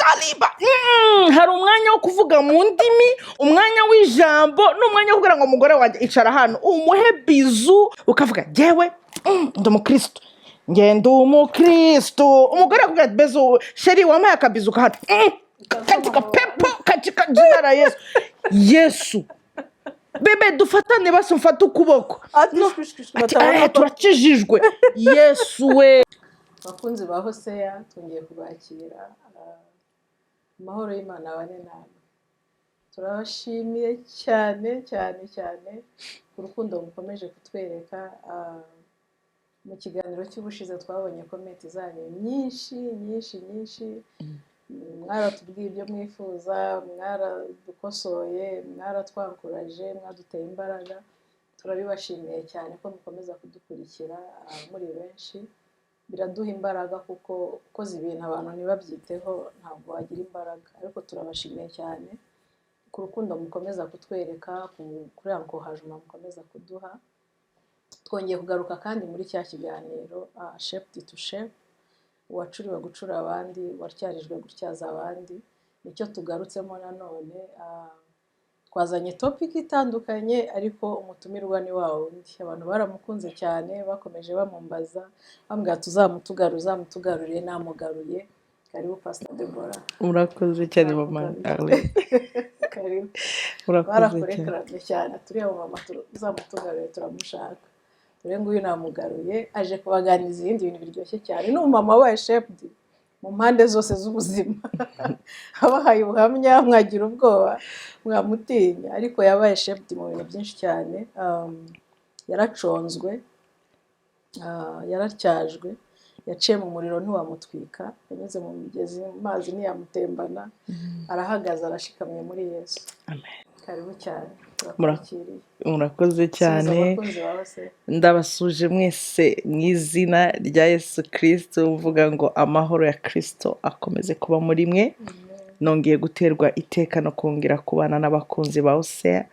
kaliba. Hari umwanya wo kuvuga mu ndimi, umwanya w'ijambo n'umwanya wo kugira ngo umugore wanjye icara hano umuhe bizu ukavuga jewe ndi umukristo ngenda umukristo umugore akubwira ati bezo sheri wampaye akabizu kahatu katika pepo katika jina la Yesu Yesu bebe dufatane basi mfate ukuboko turakijijwe Yesu we. Bakunzi ba Hoseya twongeye kubakira amahoro y'Imana abane namwe. Turabashimiye cyane ku rukundo mukomeje kutwereka. Mu kiganiro cy'ubushize twabonye komenti zanyu nyinshi mwaratubwiye ibyo mwifuza, mwaradukosoye, mwaratwankuraje, mwaduteye imbaraga. Turabibashimiye cyane ko mukomeza kudukurikira muri benshi. Biraduha imbaraga kuko ukoze ibintu abantu ntibabyiteho ntabwo wagira imbaraga, ariko turabashimiye cyane ku rukundo mukomeza kutwereka, kuri encouragement mukomeza kuduha. Twongeye kugaruka kandi muri cya kiganiro Shaped to Shape, uwacuriwe gucura abandi, watyarijwe gutyaza abandi, nicyo tugarutsemo nanone. Twazanye topic itandukanye ariko umutumirwa ni wa wundi. Abantu baramukunze cyane, bakomeje bamumbaza bambwira uzamutugarurire, namugaruye. Karibu Pastor Deborah. Urakoze cyane mama Arlene. Karibu. Urakoze cyane. Turiya mama uzamutugarurire turamushaka. Dore nguyu namugaruye aje kubaganiriza ibindi bintu biryoshye cyane. Ni umumama wabaye shaped mu mpande zose z'ubuzima. Abahaye ubuhamya mwagira ubwoba mwamutinya, ariko yabaye shaped mu bintu byinshi cyane. Yaraconzwe, yaracyajwe, yaciye mu muriro ntiwamutwika, yanyuze mu migezi mu mazi ntiyamutembana, arahagaze arashikamye muri Yesu. Amen. Karibu cyane. Murakoze cyane. Ndabasuje mwese mu izina rya Yesu Kristo, mvuga ngo amahoro ya Kristo akomeze kuba muri mwe. Nongeye guterwa iteka no kongera kubana n'abakunzi ba Hoseya.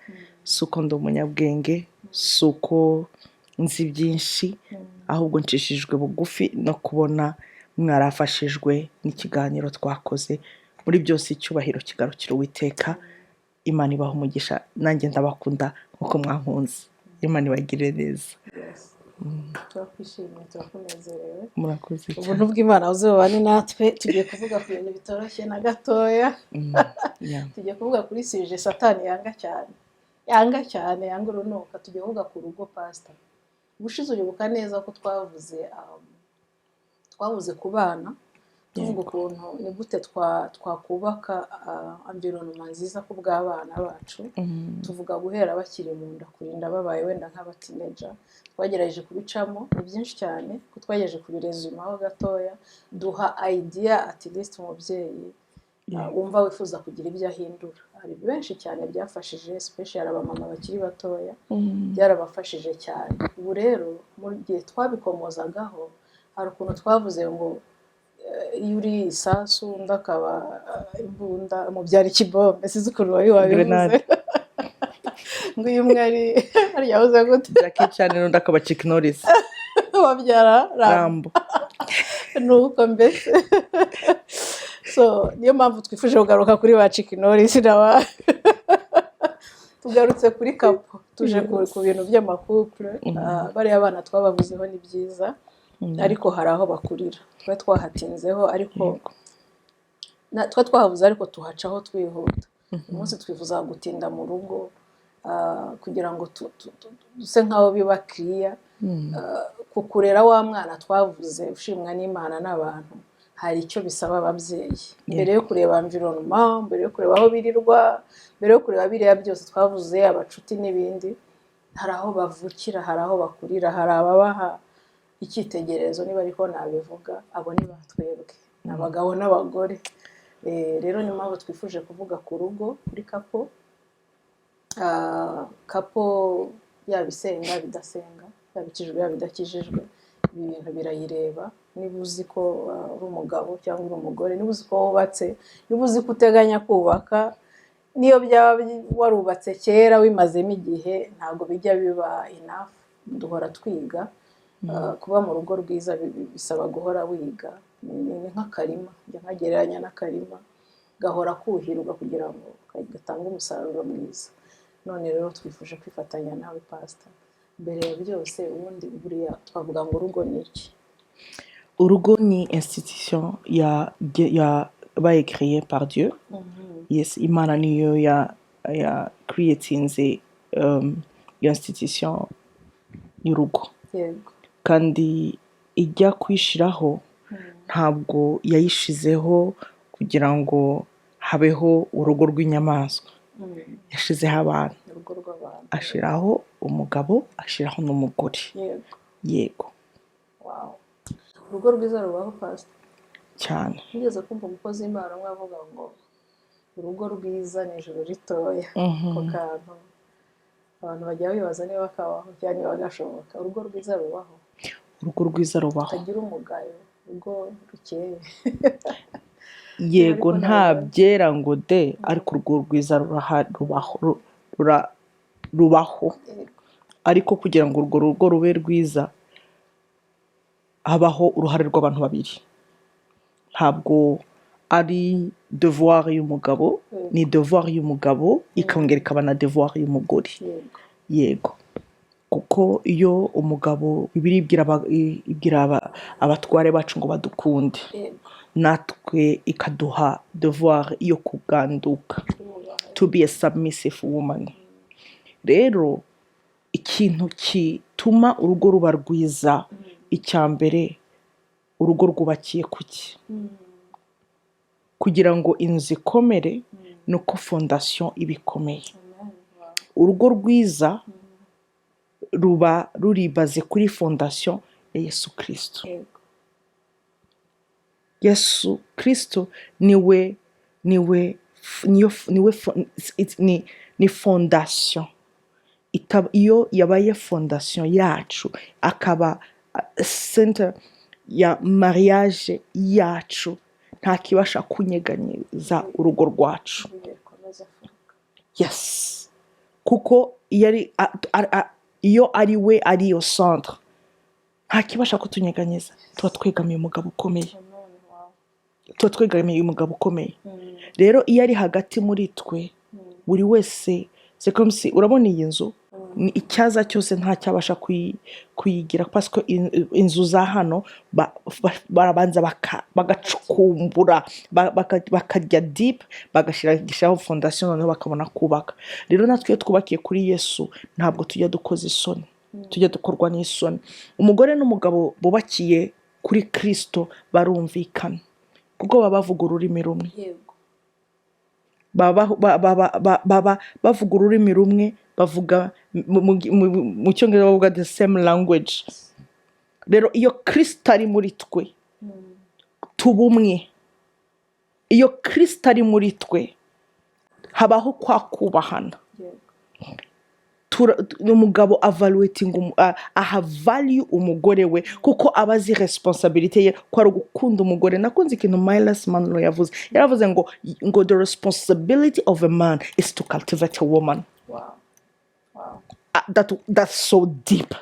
Suko ndi umunyabwenge, suko nzi byinshi, ahubwo ncishijwe bugufi no kubona mwarafashijwe n'ikiganiro twakoze. Muri byose icyubahiro kigarukira Uwiteka. Imana ibaha umugisha, nanjye ndabakunda nkuko mwankunze. Imana ibagire neza. Turakwishimiye, turakunezerewe. Murakoze cyane. Ubuntu bw'Imana buzobane natwe. Tugiye kuvuga ku bintu bitoroshye na gatoya. Tugiye kuvuga kuri sije Satani yanga urunuka. Tugiye kuvuga ku rugo Pastor. Ubushize uribuka neza ko twavuze ku bana, tuvuga ukuntu ni gute twakubaka environment nziza ku bw'abana bacu. Tuvuga guhera bakiri mu nda kurinda babaye wenda nk'abatineja. Twagerageje kubicamo ni byinshi cyane, ko twagerageje kubirezumaho gatoya, duha idea at least umubyeyi wumva wifuza kugira ibyo ahindura. Hari benshi cyane byafashije, especially abamama bakiri batoya, byarabafashije cyane. Ubu rero mu gihe twabikomozagaho, hari ukuntu twavuze ngo iyo uri isasu undi akaba imbunda mubyara ikibombe. Sizi ukuntu wabivuze ngo uyu umwe ari yavuze gute Jackie Chan n'undi akaba Chuck Norris babyara Rambo. Nuko mbese so niyo mpamvu twifuje kugaruka kuri ba Chuck Norris tugarutse kuri kapo, tuje ku bintu by'amakupure. Bariya abana twabavuzeho ni byiza, ariko hari aho bakurira. Twe twahatinzeho ariko twe twahavuze ariko tuhacaho twihuta. Umunsi twifuza gutinda mu rugo kugira ngo duse nk'aho biba clear. Kukurera wa mwana twavuze ushimwa n'Imana n'abantu, hari icyo bisaba ababyeyi. Mbere yo kureba environment, mbere yo kureba aho birirwa, mbere yo kureba biriya byose twavuze, abacuti n'ibindi, hari aho bavukira, hari aho bakurira, hari ababaha icyitegererezo. Niba ariko nabivuga, abo ni batwebwe, n'abagabo n'abagore. Rero ni mpamvu twifuje kuvuga ku rugo, kuri kapo. Kapo yabisenga bidasenga, yabikijwe yabidakijijwe, ibi bintu birayireba. Niba uzi ko uri umugabo cyangwa uri umugore, niba uzi ko wubatse, niba uzi ko uteganya kubaka, niyo byaba warubatse kera wimazemo igihe, ntabwo bijya biba enough. Duhora twiga. Kuba mu rugo rwiza bisaba guhora wiga. Ni nk'akarima, njya nkagereranya n'akarima. gahora kuhirwa kugira ngo gatange umusaruro mwiza. None rero twifuje kwifatanya nawe pastor. Mbere ya byose ubundi buriya twavuga ngo urugo ni iki? Urugo ni institution yabaye créée par Dieu. Yes, Imana niyo ya creatinze iyo institution y'urugo. Yego. Kandi ijya kwishiraho ntabwo yayishizeho kugira ngo habeho urugo rw'inyamaswa. Yashizeho abantu. Urugo rw'abantu. Ashiraho umugabo, ashiraho n'umugore. Yego. Yego. Wow. Urugo rwiza rubaho pastor. Cyane. Nigeze kumva umukozi w'Imana umwe avuga ngo urugo rwiza ni ijuru ritoya. Ko kantu abantu bajya bibaza niba kabaho cyane bagashoboka. Urugo rwiza rubaho. Urugo rwiza rubaho. Tagira umugayo. Urugo rukeye. Yego nta byera ngo de ariko urwo rwiza rubaho. Ariko kugira ngo urwo rugo rube rwiza habaho uruhare rw'abantu babiri. Ntabwo ari devoir y'umugabo, ni devoir y'umugabo ikongera ikaba na devoir y'umugore. Yego. Kuko iyo umugabo Bibiliya ibwira abatware bacu ngo badukunde, natwe ikaduha devoir yo kuganduka, to be a submissive woman. Rero ikintu kituma urugo ruba rwiza, icya mbere urugo rwubakiye kuki? Kugira ngo inzu ikomere nuko fondation iba ikomeye. Urugo rwiza ruba ruribaze kuri fondation ya Yesu Kristo. Yesu Kristo ni fondation. Iyo yabaye fondation yacu, akaba center ya mariage yacu, nta kibasha kunyeganyeza urugo rwacu. Yes. Kuko iyo ari we ari yo centre, nta kibasha kutunyeganyeza. Tuba twegamiye umugabo ukomeye. Rero iyo ari hagati muri twe, buri wese c'est comme si urabona iyi nzu icyaza cyose nta cyabasha kuyigira parce que inzu za hano barabanza bagacukumbura bakajya deep bagashyiraho fondation noneho bakabona kubaka. Rero natwe iyo twubakiye kuri Yesu ntabwo tujya dukoza isoni, tujya dukorwa n'isoni. Umugore n'umugabo bubakiye kuri Kristo barumvikana kuko baba bavuga ururimi rumwe. Baba bavuga ururimi rumwe, bavuga mu cyongereza bavuga the same language. Rero iyo Kristo ari muri twe tuba umwe. Iyo Kristo ari muri twe habaho kwa kubahana. Umugabo aha value umugore we kuko abazi responsibility ye ko ari gukunda umugore. Nakunze ikintu Miles Monroe yavuze. Yaravuze ngo the responsibility of a man is to cultivate a woman. Wow. That's so deep.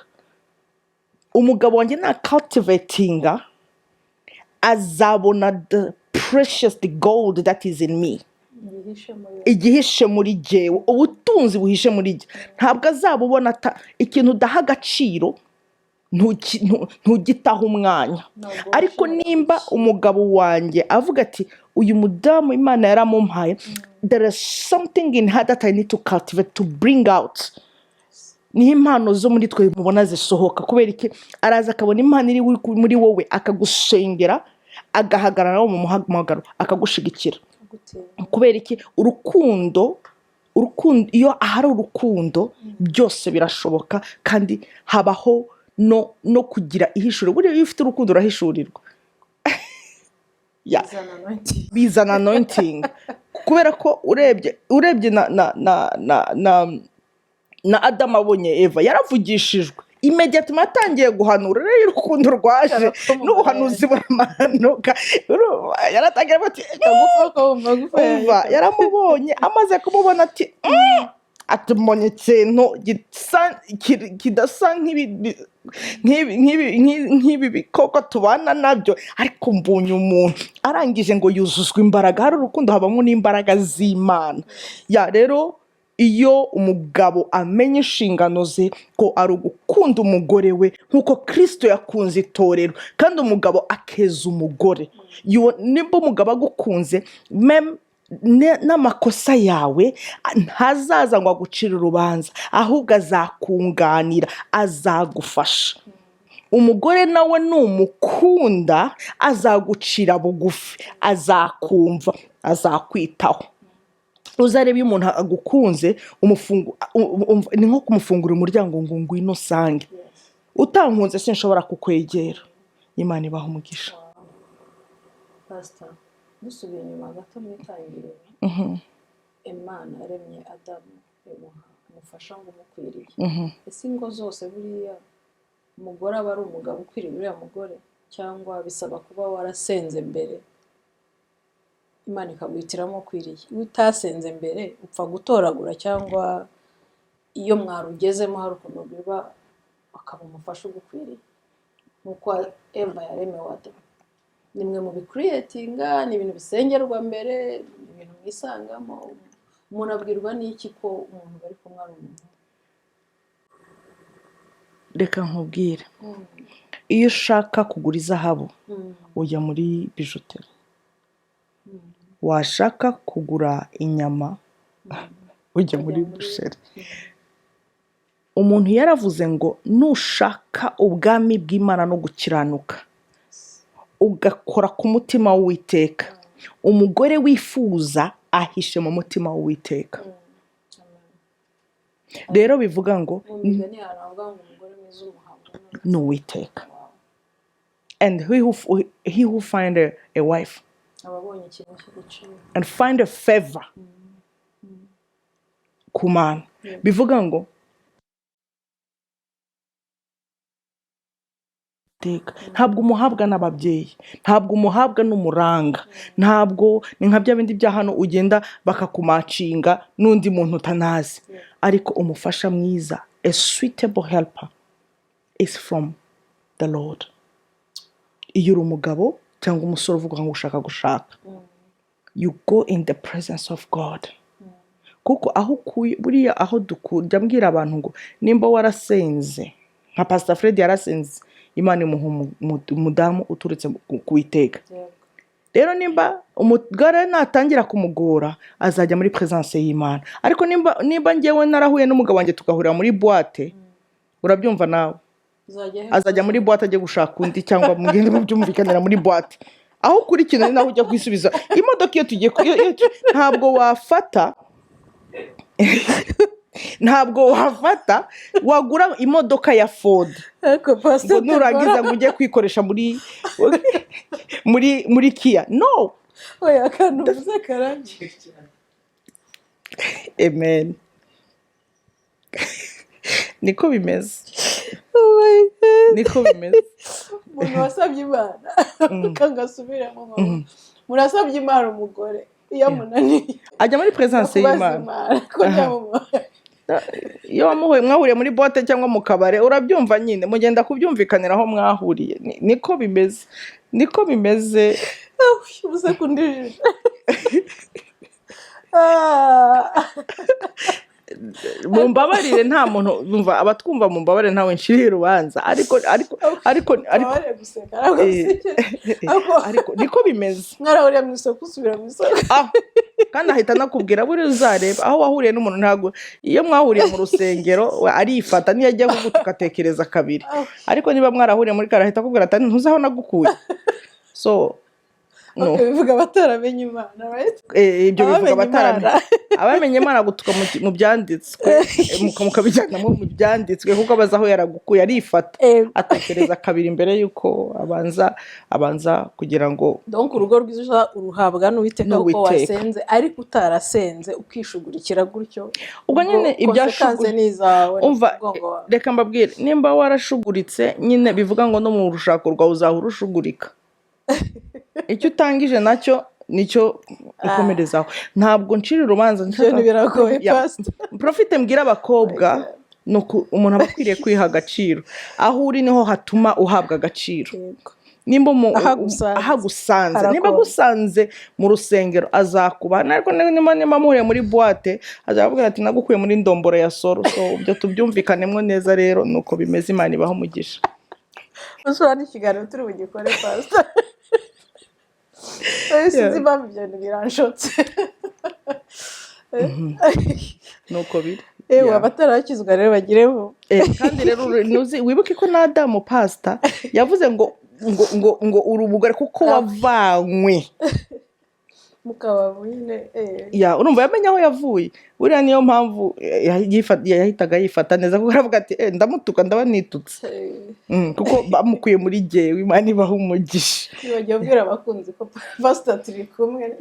Umugabo wanjye na cultivatinga azabona the precious, the gold that is in me. Igihishe muri jewe, ubutunzi buhishe muri je. Ntabwo azabubona ikintu udaha agaciro ntugitaho umwanya. Ariko nimba umugabo wanjye avuga ati uyu mudamu Imana yaramumpaye, there is something in her that I need to cultivate, to bring out. Ni impano zo muri twe mubona zisohoka. Kubera iki? Araza akabona impano iri muri wowe akagushengera, agahagarara mu muhamagaro, akagushigikira. Kubera iki? Urukundo iyo ahari urukundo byose birashoboka kandi habaho no kugira ihishuro. Buriya iyo ufite urukundo urahishurirwa. Bizana anointing. Kubera ko urebye na Adamu abonye Eva yaravugishijwe. Immediately atangiye guhanura. Rero urukundo rwaje n'ubuhanuzi buramanuka. Yaratangiye ati umva, yaramubonye amaze kumubona ati ati mbonye ikintu kidasa nk'ibi bikoko tubana nabyo, ariko mbonye umuntu arangije ngo yuzuzwa imbaraga. Hari urukundo, habamo n'imbaraga z'Imana. Rero iyo umugabo amenya inshingano ze ko ari ugukunda umugore we nk'uko Kristo yakunze itorero, kandi umugabo akeza umugore, nimba umugabo agukunze n'amakosa yawe ntazaza ngo agucire urubanza, ahubwo azakunganira, azagufasha. Umugore nawe numukunda azagucira bugufi, azakumva, azakwitaho. Uzareba iyo umuntu agukunze ni nko kumufungura umuryango ngo ngwino usange. Utankunze sinshobora kukwegera. Imana ibaha umugisha. Pastor, dusubiye inyuma gato mu itangiriro, Imana yaremye Adamu imufasha ngo umukwiriye. Ese ingo zose buriya umugore aba ari umugabo ukwiriye uriya mugore, cyangwa bisaba kuba warasenze mbere Imana ikaguhitiramo ukwiriye? Iyo utasenze mbere upfa gutoragura, cyangwa iyo mwarugezemo hari ukuntu biba akaba umufasha ugukwiriye nk'uko Eva yaremewe Adamu? Ni mwe mu bikuriyetinga, ni ibintu bisengerwa mbere, ni ibintu mwisangamo? Umuntu abwirwa n'iki ko umuntu bari kumwe ari umuntu? Reka nkubwire, iyo ushaka kugura izahabu ujya muri bijuteri, washaka kugura inyama ujya muri busheri. Umuntu yaravuze ngo nushaka ubwami bw'Imana no gukiranuka ugakora ku mutima w'Uwiteka, umugore wifuza ahishe mu mutima w'Uwiteka. Rero bivuga ngo ni Uwiteka. And he who find a wife and find a favor ku Mana, bivuga ngo ntabwo umuhabwa n'ababyeyi, ntabwo umuhabwa n'umuranga, ntabwo ni nka bya bindi bya hano ugenda bakakumacinga n'undi muntu utanazi, ariko umufasha mwiza, a suitable helper is from the Lord. Iyo uri umugabo cyangwa umusore uvuga ngo ushaka gushaka, you go in the presence of God. Kuko aho buriya aho dukujya mbwira abantu ngo nimba warasenze nka Pastor Fred yarasenze, Imana imuha umudamu uturutse ku Iteka. Rero nimba umugore natangira kumugora azajya muri presence y'Imana. Ariko nimba ngewe narahuye n'umugabo wanjye tugahurira muri boîte, urabyumva nawe, azajya muri boîte ajye gushaka undi, cyangwa mugende mubyumvikanira muri boîte. Aho kuri kintu naho ujya kwisubiza imodoka iyo tugiye ntabwo wafata wagura imodoka ya Ford ngo nurangiza ngo ujye kwikoresha muri Kia. No, oya kantu uvuze karangiye. Amen. Niko bimeze. Oh my God. Niko bimeze. Umuntu wasabye Imana kangasubiramo, murasabye Imana umugore iyo munaniye ajya muri presence y'Imana. Iyo mwahuriye muri boîte cyangwa mu kabare, urabyumva nyine, mugenda kubyumvikanira aho mwahuriye. Niko bimeze, niko bimeze. Ubuze kundijije. Mumbabarire, nta muntu bumva abatwumva, mumbabarire ntawe nshiriye urubanza, ariko niko bimeze. Mwarahuriye mu isoko usubira mu isoko, kandi ahita nakubwira buri uzareba aho wahuriye n'umuntu. Ntabwo iyo mwahuriye mu rusengero arifata, niyo ajya kugutukatekereza kabiri, ariko niba mwarahuriye muri kare ahita akubwira ati ntuzaho nagukuye. So no, bivuga bataramenye Imana, right? Ibyo bivuga bataramenye. Abamenye Imana gutuka mu byanditswe, mukabijyana mu byanditswe, kuko abaza aho yaragukuye arifata, atekereza kabiri mbere yuko abanza kugira ngo. Donc urugo rwiza uruhabwa n'Uwiteka uko wasenze, ariko utarasenze ukishugurikira gutyo, ubwo nyine ibyashuguritse nizawe. Umva, reka mbabwire, nimba warashuguritse nyine bivuga ngo no mu rushako rwawe uzahora ushugurika. Icyo utangije nacyo nicyo ukomerezaho. Ntabwo ncira urubanza, biragoye Pastor. profite mbwira abakobwa nuko umuntu aba akwiriye kwiha agaciro, aho uri niho hatuma uhabwa agaciro. Nimba ahagusanze, niba agusanze mu rusengero azakuba, ariko niba muhuriye muri boîte azavuga ati nagukuye muri ndomboro ya soro. So ibyo tubyumvikanemo neza rero nuko bimeze. Imana ibaho umugisha. ushobora n'ikiganiro turi bugikore pastor. Sinzi impamvu ibyo bintu biranshotse. Nuko biri. Abatarakizwa rero bagireho. Kandi rero wibuke ko na Adamu pastor yavuze ngo uri umugore kuko wavanywe mukabavu nyine. Urumva yamenye aho yavuye. Buriya niyo mpamvu yahitaga yifata neza, kuko aravuga ati ndamutuka ndaba nitutse, kuko bamukuye muri jyewe. Imana ibaho umugisha. Ntibagiye kubwira abakunzi ko pastor turi kumwe,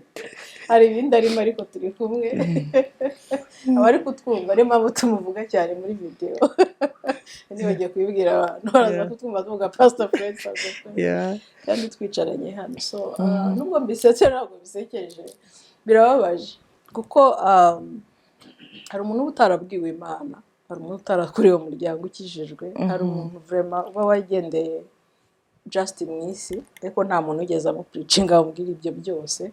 hari ibindi arimo ariko turi kumwe. Abari kutwumva niyo mpamvu tumuvuga cyane muri video. Ntibagiye kubibwira abantu, baraza kutwumva tuvuga pastor Fred, kandi twicaranye hano. So nubwo mbisetse ntabwo bisekeje, birababaje kuko hari umuntu utarabwiwe Imana, hari umuntu utarakuriwe mu muryango ukijijwe, hari umuntu vraiment uba wagendeye just mu isi, ariko nta muntu ugeze amupreachinga amubwira ibyo byose.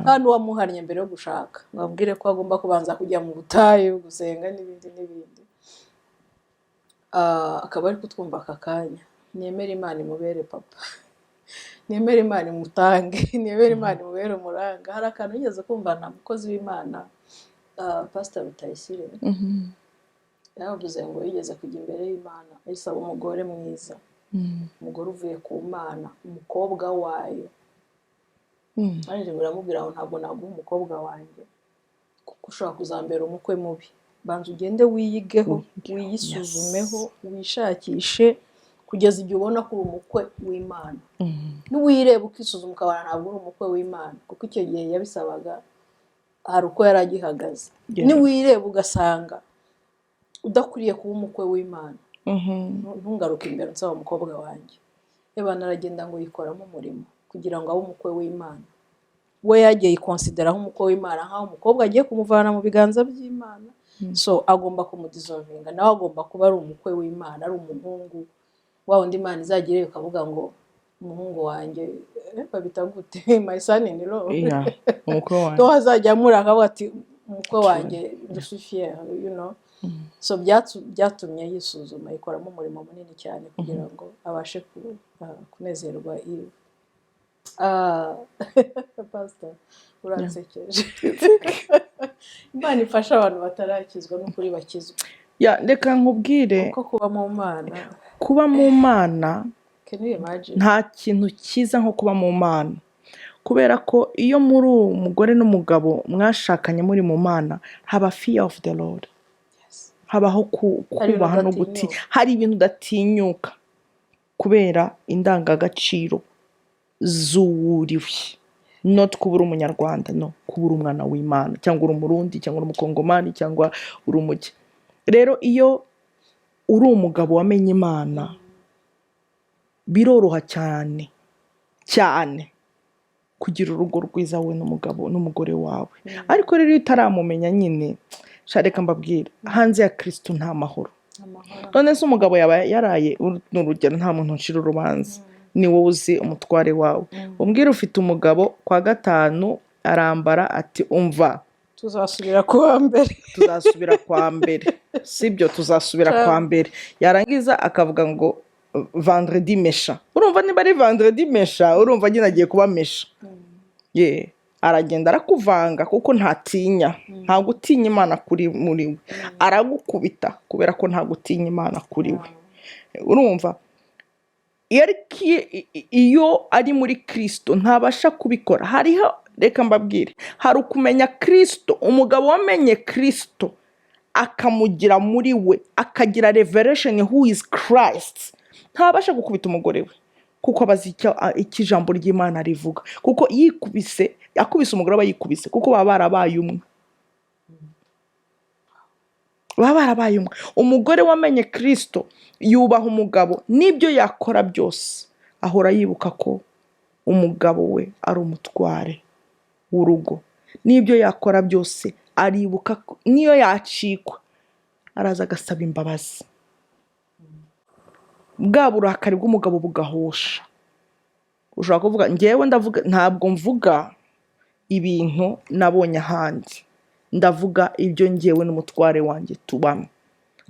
Nta n'uwamuhannye mbere yo gushaka ngo amubwire ko agomba kubanza kujya mu butayu gusenga n'ibindi n'ibindi. Akaba ari kutwumva aka kanya. Nemera Imana imubere papa, nemera Imana imutange, nemera Imana imubere umuranga. Hari akantu yigeze kumva na mukozi w'Imana Pastor Rutayisire yavuze ngo yigeze kujya imbere y'Imana ayisaba umugore mwiza, umugore uvuye ku Mana, umukobwa wayo. Ariko biramubwira ngo ntabwo naguha umukobwa wanjye kuko ushobora kuzambera umukwe mubi. Banza ugende wiyigeho, wiyisuzumeho, wishakishe kugeza igihe ubona ko uri umukwe w'Imana. N'uwireba ukisuzuma ukabona ntabwo uri umukwe w'Imana, kuko icyo gihe yabisabaga hari uko yari agihagaze. Niwireba ugasanga udakwiriye kuba umukwe w'Imana, ntungaruke imbere nsaba umukobwa wanjye. Naragenda ngo yikoramo umurimo kugira ngo abe umukwe w'Imana. We yagiye yikonsidera nk'umukwe w'Imana, nk'aho umukobwa agiye kumuvana mu biganza by'Imana. So agomba kumudissolvinga, nawe agomba kuba ari umukwe w'Imana, ari umuhungu wa wundi Imana izagire ukavuga ngo umuhungu wanjye babita gute, my son in law. Umukwe wanjye to azajya muri akavuga ati umukwe wanjye Lucifer, So byatumye yisuzuma, yikoramo umurimo munini cyane kugira ngo abashe kunezerwa Eve. Pastor uransekeje. Imana ifasha abantu batarakizwa n'ukuri bakizwa. Reka nkubwire ko kuba mu Mana nta kintu cyiza nko kuba mu Mana, kubera ko iyo muri umugore n'umugabo mwashakanye muri mu Mana haba fear of the Lord, habaho kubaha no gutinya. Hari ibintu udatinyuka kubera indangagaciro zuriwe. Not kubura umunyarwanda, no, kubura umwana w'Imana, cyangwa uri umurundi, cyangwa uri umukongomani, cyangwa uri umuki. Rero iyo uri umugabo wamenye Imana biroroha cyane cyane kugira urugo rwiza we n'umugabo n'umugore wawe. Ariko rero iyo utaramumenya nyine, reka mbabwire, hanze ya Kristo nta mahoro. None se umugabo yaba yaraye n'urugero, nta muntu uncira urubanza, ni wowe uzi umutware wawe. Umbwira ufite umugabo kwa gatanu arambara ati umva tuzasubira kwa mbere, sibyo, tuzasubira kwa mbere. Yarangiza akavuga ngo vendredi méchant. Urumva niba ari vendredi méchant, urumva nyine agiye kuba méchant. Aragenda arakuvanga kuko ntatinya, nta gutinya Imana kuri muri we. Aragukubita kubera ko nta gutinya Imana kuri we. Urumva iyo ari muri Kristo ntabasha kubikora. Hariho, reka mbabwire, hari ukumenya Kristo. Umugabo wamenye Kristo akamugira muri we, akagira revelation who is Christ, ntabasha gukubita umugore we, kuko abazi icyo ijambo ry'Imana rivuga. Kuko yakubise umugore aba yikubise, kuko baba barabaye umwe. Umugore wamenye Kristo yubaha umugabo, n'ibyo yakora byose ahora yibuka ko umugabo we ari umutware w'urugo. N'ibyo yakora byose aribuka, niyo yacikwa araza agasaba imbabazi, bwa burakari bw'umugabo bugahosha. ushobora kuvuga ngewe ndavuga, ntabwo mvuga ibintu nabonye ahandi, ndavuga ibyo ngewe n'umutware wanjye tubamo.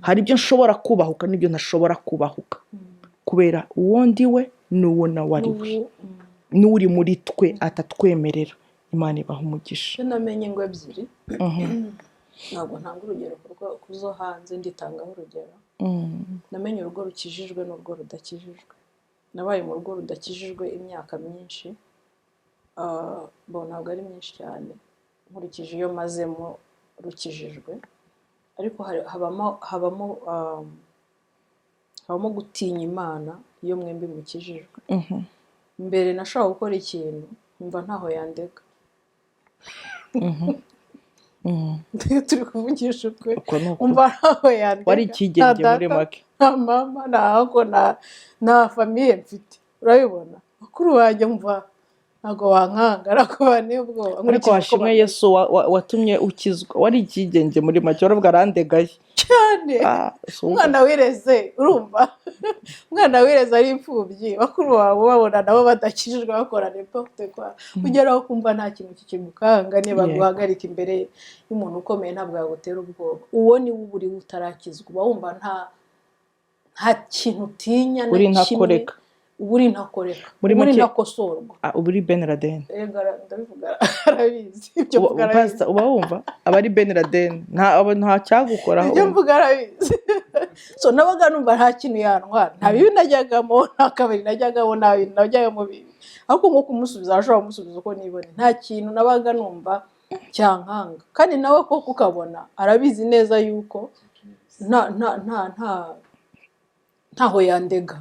hari ibyo nshobora kubahuka n'ibyo ntashobora kubahuka, kubera uwo ndi we n'uwo nawe ari we, n'uri muri twe atatwemerera. Imana ibaha umugisha. namenye ingwe ebyiri, ntabwo ntanga urugero ku zo hanze, nditangaho urugero. namenye urugo rukijijwe n'urugo rudakijijwe. nabaye mu rugo rudakijijwe imyaka myinshi, ntabwo ari myinshi cyane nkurikije iyo mazemo rukijijwe, ariko habamo gutinya Imana iyo mwembi mukijijwe. mbere nashobora gukora ikintu nkumva ntaho yandega, turi kuvugisha ukwe, umva ntaho yandega. wari ikigenge muri make, nta mama, nta famiye mfite, urabibona. bakuru banjye mva ntabwo wankanga, arakuba n'ubwoba. ariko hashimwe Yesu watumye ukizwa. wari ikigenge muri make, waravuga arandegaye cyane. umwana wireze, urumva, umwana wireze ari imfubyi, bakuru bawe babona nabo badakijijwe bakora n'importe quoi, ugeraho kumva nta kintu kikimukanga. niba guhagarika imbere y'umuntu ukomeye ntabwo yagutera ubwoba. uwo ni we uri utarakizwa, uba wumva nta kintu utinya na kimwe, uri ntakoreka, uri ntakosorwa. uri Ben Laden, ndabivuga arabizi ibyo mvuga, arabizi. uba wumva aba ari Ben Laden, nta cyagukoraho, ibyo mvuga arabizi. so nabaga numva nta kintu yantwara, nta bibi najyagamo, nta kabari najyagamo, nta bintu najyagamo bibi, ariko nko kumusubiza ashobora kumusubiza uko nibone. nta kintu nabaga numva cyankanga, kandi nawe koko ukabona arabizi neza yuko ntaho yandega.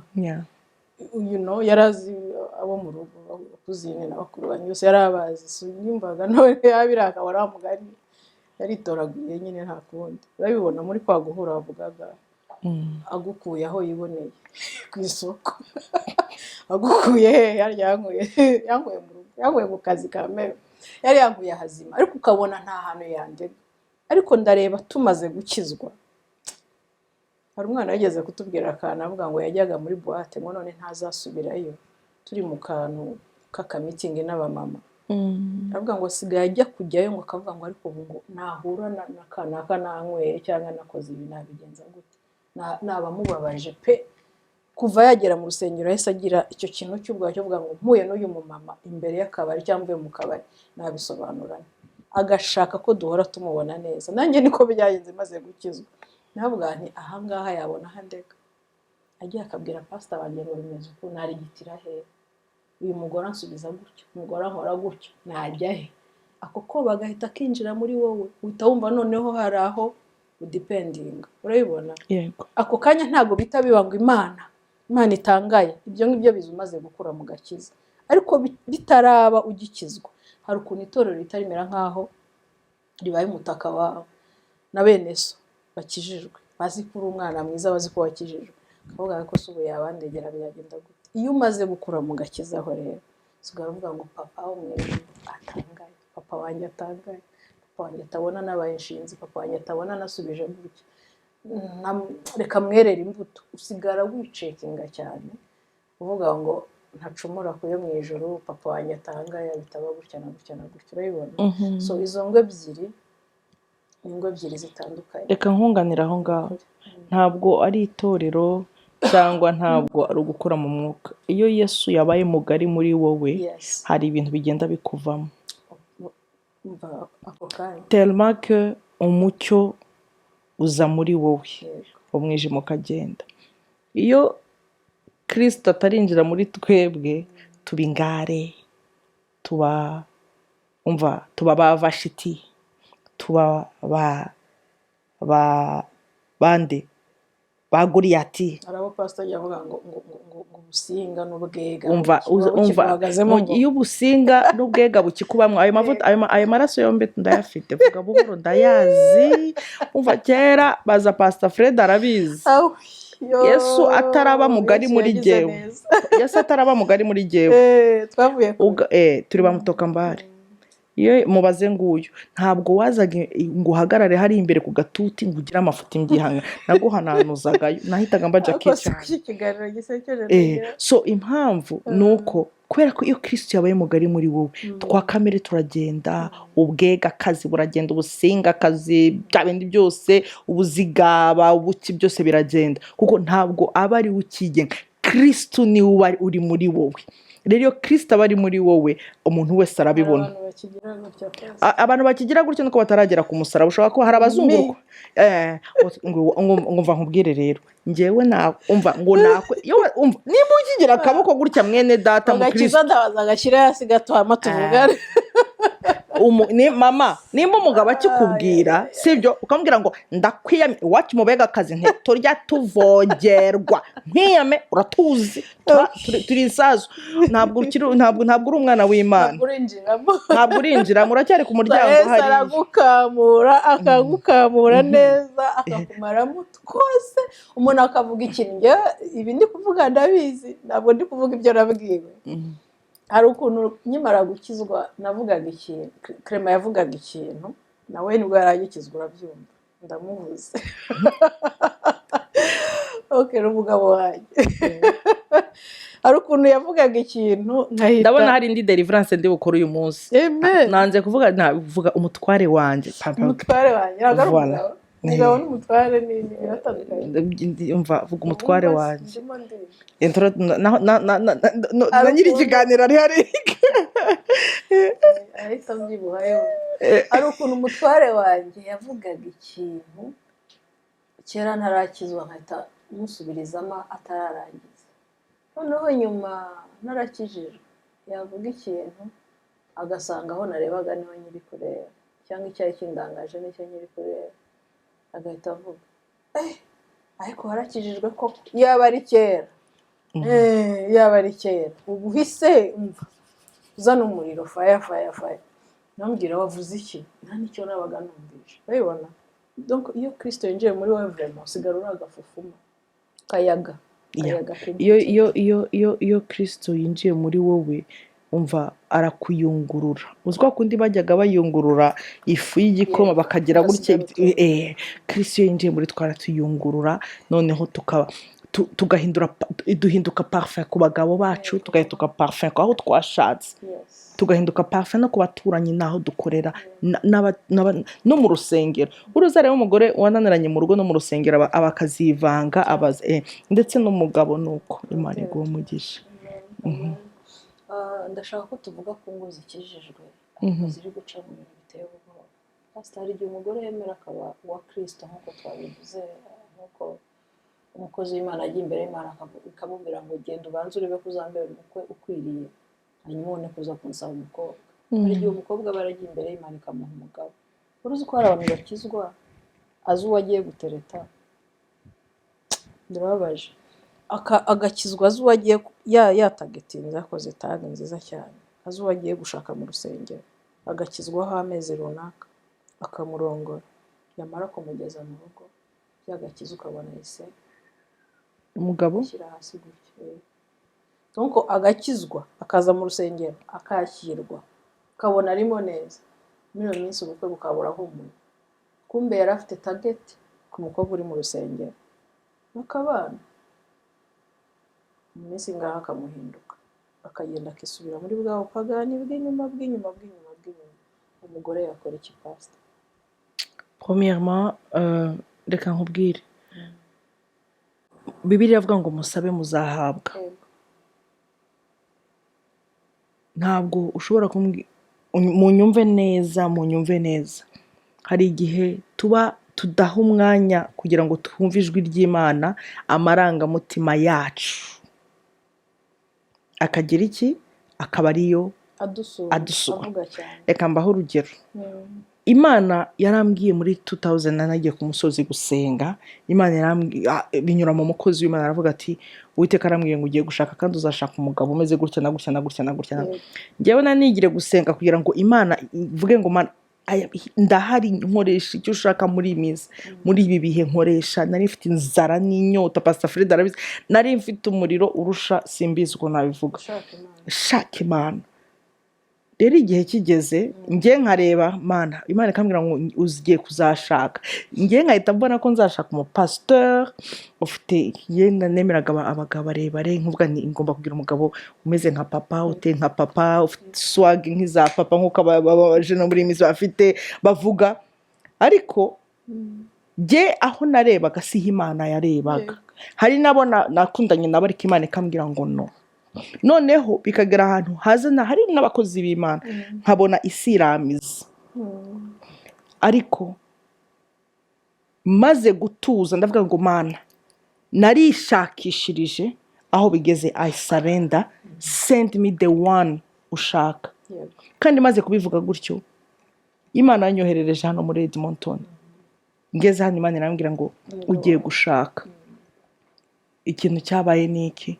yarazi abo mu rugo, kuzine na bakuru banyu bose yarabazi. so nyumvaga none yabiraka waramugari yaritoraguye nyine, nta kundi. urabibona muri kwa guhura bavugaga agukuye aho yiboneye ku isoko, agukuye he? yankuye mu rugo, yankuye mu kazi ka mero, yari yankuye hazima, ariko ukabona nta hantu yandega. ariko ndareba tumaze gukizwa, hari umwana yageze kutubwira akantu avuga ngo yajyaga muri boîte ngo none ntazasubirayo, turi mu kantu k'akamitingi n'abamama. avuga ngo sigaye ajya kujyayo, ngo akavuga ngo ariko ubu ngo nahura n'akanaka nanyweye cyangwa nakoze ibi nabigenza gute, nabamubabaje pe. kuva yagera mu rusengero yahise agira icyo kintu cy'ubwoba cyo kuvuga ngo mpuye n'uyu mumama imbere y'akabari cyangwa mvuye mu kabari nabisobanurana, agashaka ko duhora tumubona neza. nanjye niko byagenze maze gukizwa. navuga nti ahangaha yabona handega. agiye akabwira pastor wanjye ngo bimeze uko, narigitira he? uyu mugore ansubiza gutyo, umugore ankora gutyo, najya he? ako ko bagahita kinjira muri wowe, uhita wumva noneho hari aho udependinga. urabibona? yego. ako kanya ntago bita biba ngo Imana itangaye. ibyo ngibyo bizumaze gukura mu gakiza, ariko bitaraba ugikizwa. hari ukuntu itorero ritarimera nkaho ribaye umutaka wawe na bene so bakijijwe, bazi ko uri umwana mwiza, bazi ko wakijijwe, akavuga ko se ubu yabandegera byagenda gute. iyo umaze gukura mu gakizaho rero usigara uvuga ngo papa wo mwe atangaye, papa wanjye atangaye, papa wanjye atabona nabaye inshinzi, papa wanjye atabona nasubije gutya, reka mwerere imbuto. usigara wicekinga cyane uvuga ngo ntacumura kuyo mu ijoro, papa wanjye atangaye, bitaba gutya na gutya na gutya. urabibona? so izo ngwe ebyiri ni ingwe ebyiri zitandukanye. reka nkunganira aho ngaho, ntabwo ari itorero cyangwa ntabwo ari ugukura mu mwuka. iyo Yesu yabaye mugari muri wowe, hari ibintu bigenda bikuvamo. tellement que umucyo uza muri wowe, umwijima ukagenda. iyo Kristo atarinjira muri twebwe, tuba ingare, tuba ba Vashiti, tuba bande ba Goliyati. arabo pastor yavuga ngo ubusinga n'ubwega. iyo ubusinga n'ubwega bukikubamwe, ayo mavuta ayo maraso yombi ndayafite, vuga buhoro ndayazi. umva kera baza Pastor Fred arabizi. Yesu ataraba mugari muri jyewe, Yesu ataraba mugari muri jyewe, twavuye turi ba Mutokambari. iyo mubaze nguyu ntabwo wazaga ngo uhagarare hari imbere ku gatuti ngo ugire amafuti mbyihanga naguhananuzagayo nahitaga mba Jackie cyane. iki kiganiro gisekeje So impamvu ni uko kubera ko iyo Kristo yabaye mugari muri wowe twa kamere turagenda, ubwega akazi buragenda, ubusinga akazi, bya bindi byose, ubuzigaba, ubuki byose biragenda kuko ntabwo aba ari ukigenga. Kristo ni we uri muri wowe. Rero iyo Kristo aba ari muri wowe umuntu wese arabibona. Abantu bakigira gutyo nuko bataragera ku musaraba. Ushobora ko hari abazungurwa ngo mva nkubwire rero njyewe umva ngo nakwe niba ukigira akaboko gutya mwene data mu Kristo ndabaza agashyira hasi gato hama tuvugane. Mama nimba umugabo akikubwira sibyo ukamubwira ngo ndakwiyame iwacu mubega akazi turya tuvogerwa nkiyame uratuzi turi isazo ntabwo uri umwana w'Imana, ntabwo urinjira muracyari ku muryango hari akagukamura neza akakumaramo twose umuntu akavuga ikintu ibi ndi kuvuga ndabizi ntabwo ndi kuvuga ibyo nabwiwe. Hari ukuntu nkimara gukizwa navugaga ikintu, Clement yavugaga ikintu nawe nibwo yaragikizwa urabyumva ndamuvuze n'umugabo wanjye hari ukuntu yavugaga ikintu nkahita ndabona hari indi deliverance ndi bukora uyu munsi. Nanze kuvuga navuga umutware wanjye umugabo n'umutware ni biratandukanye. Vuga umutware wanjye na nyiri ikiganiro ari hari ahita mbyibuhayo. Hari ukuntu umutware wanjye yavugaga ikintu kera ntarakizwa nkahita musubirizamo atararangiza, noneho nyuma narakijijwe yavuga ikintu agasanga aho narebaga niho nyiri kureba cyangwa icyari kindangaje nicyo nyiri kureba agahita avuga ariko warakijijwe koko yaba ari kera yaba ari kera ubu uhise umva uzana umuriro faya nambwira wavuze iki nta nicyo nabaga numvise urabibona. Donc iyo Kristo yinjiye muri wowe vraiment usigara uri agafufuma kayaga iyo Kristo yinjiye muri wowe umva arakuyungurura. Uzwa kundi bajyaga bayungurura ifu y'igikoma bakagira gutya Kristo yinjiye muri twaratuyungurura noneho duhinduka parfait ku bagabo bacu, tugahinduka parfait aho twashatse, tugahinduka parfait no ku baturanyi naho dukorera no mu rusengero. Uruza rero umugore wananiranye mu rugo no mu rusengero abakazivanga ndetse n'umugabo nuko Imana iguha umugisha. Ndashaka ko tuvuga ku ngo zikijijwe ariko ziri guca mu bintu biteye ubwoba. Pastor igihe umugore yemera akaba uwa Kristo nk'uko twabivuze, nk'uko umukozi w'Imana ajya imbere y'Imana ikamubwira ngo genda ubanze urebe ko uzambera umukwe ukwiriye hanyuma ubone kuza kunsaba umukobwa. Hari igihe umukobwa aba aragiye imbere y'Imana ikamuha umugabo. Uruzi ko hari abantu bakizwa azi uwo agiye gutereta, ndababaje agakizwa azi uwo agiye yatagetinze yakoze tag nziza cyane, azi uwo agiye gushaka mu rusengero, agakizwaho amezi runaka akamurongora, yamara kumugeza mu rugo byagakiza ukabona ise umugabo shyira hasi gutya. Donc agakizwa akaza mu rusengero akakirwa ukabona arimo neza, muri iyo minsi ubukwe bukabura humura, kumbe yari afite target ku mukobwa uri mu rusengero bakabana. Mu minsi ngaha akamuhinduka akagenda akisubira muri bwa bupagani bw'inyuma, umugore yakora iki Pastor? Premièrement reka nkubwire Bibiliya avuga ngo musabe muzahabwa. Ntabwo ushobora munyumve neza hari igihe tudaha umwanya kugira ngo twumve ijwi ry'Imana, amarangamutima yacu akagira iki akaba ariyo adusura. Reka mbaho urugero. Imana yarambwiye muri 2000 nagiye ku musozi gusenga. Imana yarambwiye binyura mu mukozi w'Imana aravuga ati Uwiteka arambwiye ngo ugiye gushaka kandi uzashaka umugabo umeze gutya na gutya. Njyewe nanigire gusenga kugira ngo Imana ivuge ngo ndahari nkoresha icyo ushaka muri imizi, muri ibi bihe nkoresha. Nari mfite inzara n'inyota, Pastor Fred arabizi, nari mfite umuriro urusha simbizi uko nabivuga. Shaka Imana rero igihe kigeze njye nkareba mana Imana ikambwira ngo ugiye kuzashaka, njye nkahita mbona ko nzashaka umupasiteur ufite yenda nemeraga abagabo barebare, nkuvuga ni ngomba kugira umugabo umeze nka papa, uteye nka papa, ufite swag nk'iza papa nk'uko abaje no muri iyi minsi bafite bavuga. Ariko jye aho narebaga siho Imana yarebaga. Hari nabo nakundanye nabo ariko Imana ikambwira ngo no. Noneho bikagera ahantu hazana hari n'abakozi b'Imana nkabona isi iramize. Ariko maze gutuza ndavuga ngo Mana narishakishirije aho bigeze, I surrender, send me the one ushaka. Kandi maze kubivuga gutyo Imana yanyoherereje hano muri Edmonton. Ngeze hano Imana irambwira ngo ugiye gushaka. Ikintu cyabaye niki,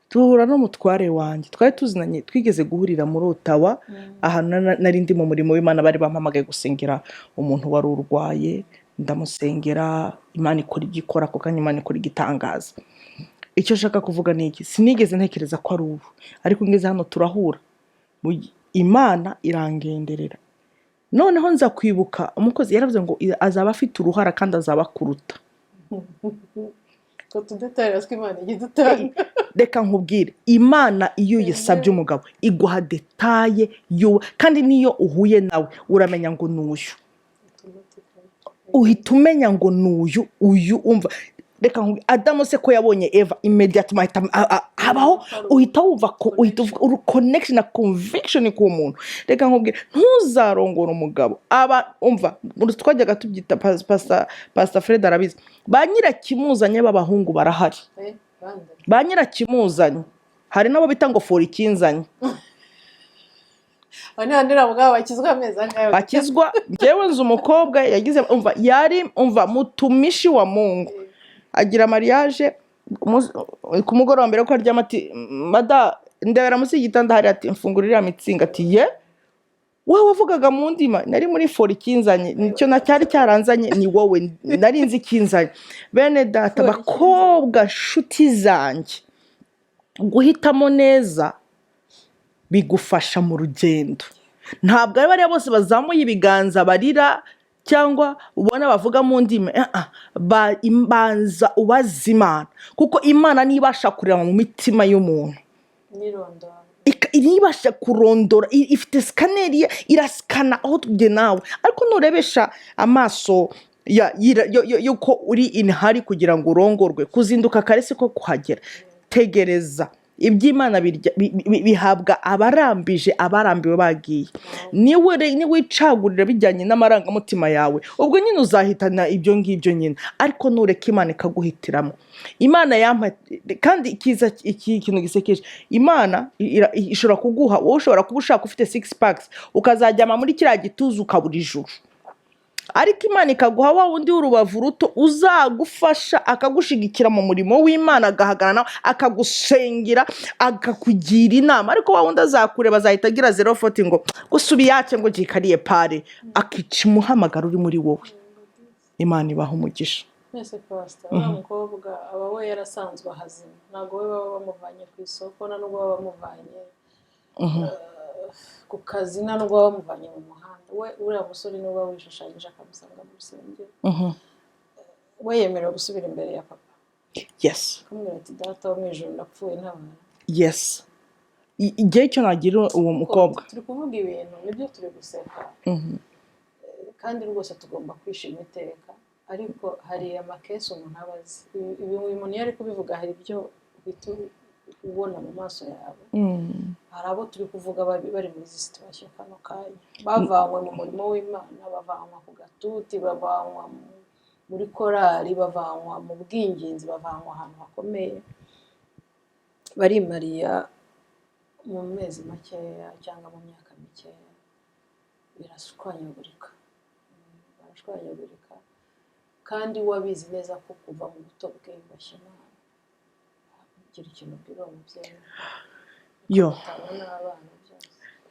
tuhura n'umutware wanjye, twari tuzinanye, twigeze guhurira muri Ottawa ahantu nari ndi mu murimo w'Imana, bari bampamagaye gusengera umuntu wari urwaye, ndamusengera, Imana ikora ibyo ikora ako kanya, Imana ikora igitangaza. Icyo nshaka kuvuga ni iki, sinigeze ntekereza ko ari ubu, ariko ngeze hano turahura, Imana irangenderera. Noneho nza kwibuka umukozi yaravuze ngo azaba afite uruhara kandi azaba kuruta. ko tudetayira tw'Imana igidutanga. Reka nkubwire, Imana iyo yasabye umugabo iguha detaye yo, kandi niyo uhuye nawe uramenya ngo nuyu, uhita umenya ngo nuyu, uyu umva. Reka nkubwire, Adamu se ko yabonye Eva immediately habaho uhita wumva ko uhita connection na conviction ku muntu. Reka nkubwire, ntuzarongora umugabo aba umva, twajyaga tubyita Pastor Fred arabizi, ba nyirakimuzanye b'abahungu barahari. Ba nyirakimuzanye hari nabo bita ngo fori kinzanye. Bane handira mugabo bakizwa ameza ngayo. Bakizwa njyewe nzi umukobwa yagize umva, yari umva mutumishi wa Mungu, agira mariage ku mugoroba mbere ko aryama ati mada ndebera musi igitanda hari ati mfungurira mitsinga ati ye wowe wavugaga mu ndima, nari muri fori kinzanye, nicyo nacyari cyaranzanye ni wowe, nari nzi kinzanye. Bene data bakobwa nshuti zanjye, guhitamo neza bigufasha mu rugendo. Ntabwo ari bariya bose bazamuye ibiganza barira cyangwa ubona bavuga mu ndimi, imbanza ubaza Imana, kuko Imana nibasha kureba mu mitima y'umuntu, nibasha kurondora, ifite scanner, iraskana aho tujye nawe. Ariko nurebesha amaso yuko uri inhari kugira ngo urongorwe, kuzinduka kare siko kuhagera. Tegereza iby'Imana bihabwa abarambije, abarambiwe bagiye. Niwe wicagurira bijyanye n'amarangamutima yawe, ubwo nyine uzahitana ibyo ngibyo nyine. Ariko nureka Imana ikaguhitiramo. Imana yampa, kandi ikintu gisekeje, Imana ishobora kuguha, wowe ushobora kuba ushaka ufite 6 packs ukazajyama muri kiriya gituza ukabura ijuru, ariko Imana ikaguha wa wundi w'urubavu ruto uzagufasha akagushigikira mu murimo w'Imana, agahagarara nawe akagusengera akakugira inama. Ariko wa wundi azakureba azahita agira 040 ngo gusubi yace ngo gikariye pare, akica umuhamagaro uri muri wowe. Imana ibaha umugisha. Nese Pastor, umukobwa aba we yarasanzwe ahazima, ntabwo we baba bamuvanye ku isoko, na nubwo baba bamuvanye ku kazi, na nubwo baba bamuvanye mu muhanda. We uriya musore niba wishushanyije akamusanga mu rusengero, we yemerewe gusubira imbere ya papa. Yes. Akamubwira ati data wo mu ijuru ndapfuye ntabana. Yes. Igihe cyo nagira uwo mukobwa, turi kuvuga ibintu nibyo turi guseka, kandi rwose tugomba kwishima iteka. Ariko hari amakesi umuntu abazi, ibi umuntu yari kubivuga, hari ibyo uhita ubona mu maso yawe. Hari abo turi kuvuga bari muri izi situation kano kanya, bavanywe mu murimo w'Imana, bavanywa ku gatuti, bavanywa muri korali, bavanywa mu bwinginzi, bavanywa ahantu hakomeye, barimariya mu mezi makeya cyangwa mu myaka mikeya birashwanyagurika, kandi wabizi neza ko kuva mu buto bwe bashyira kugira ikintu ubwira uwo mubyeyi.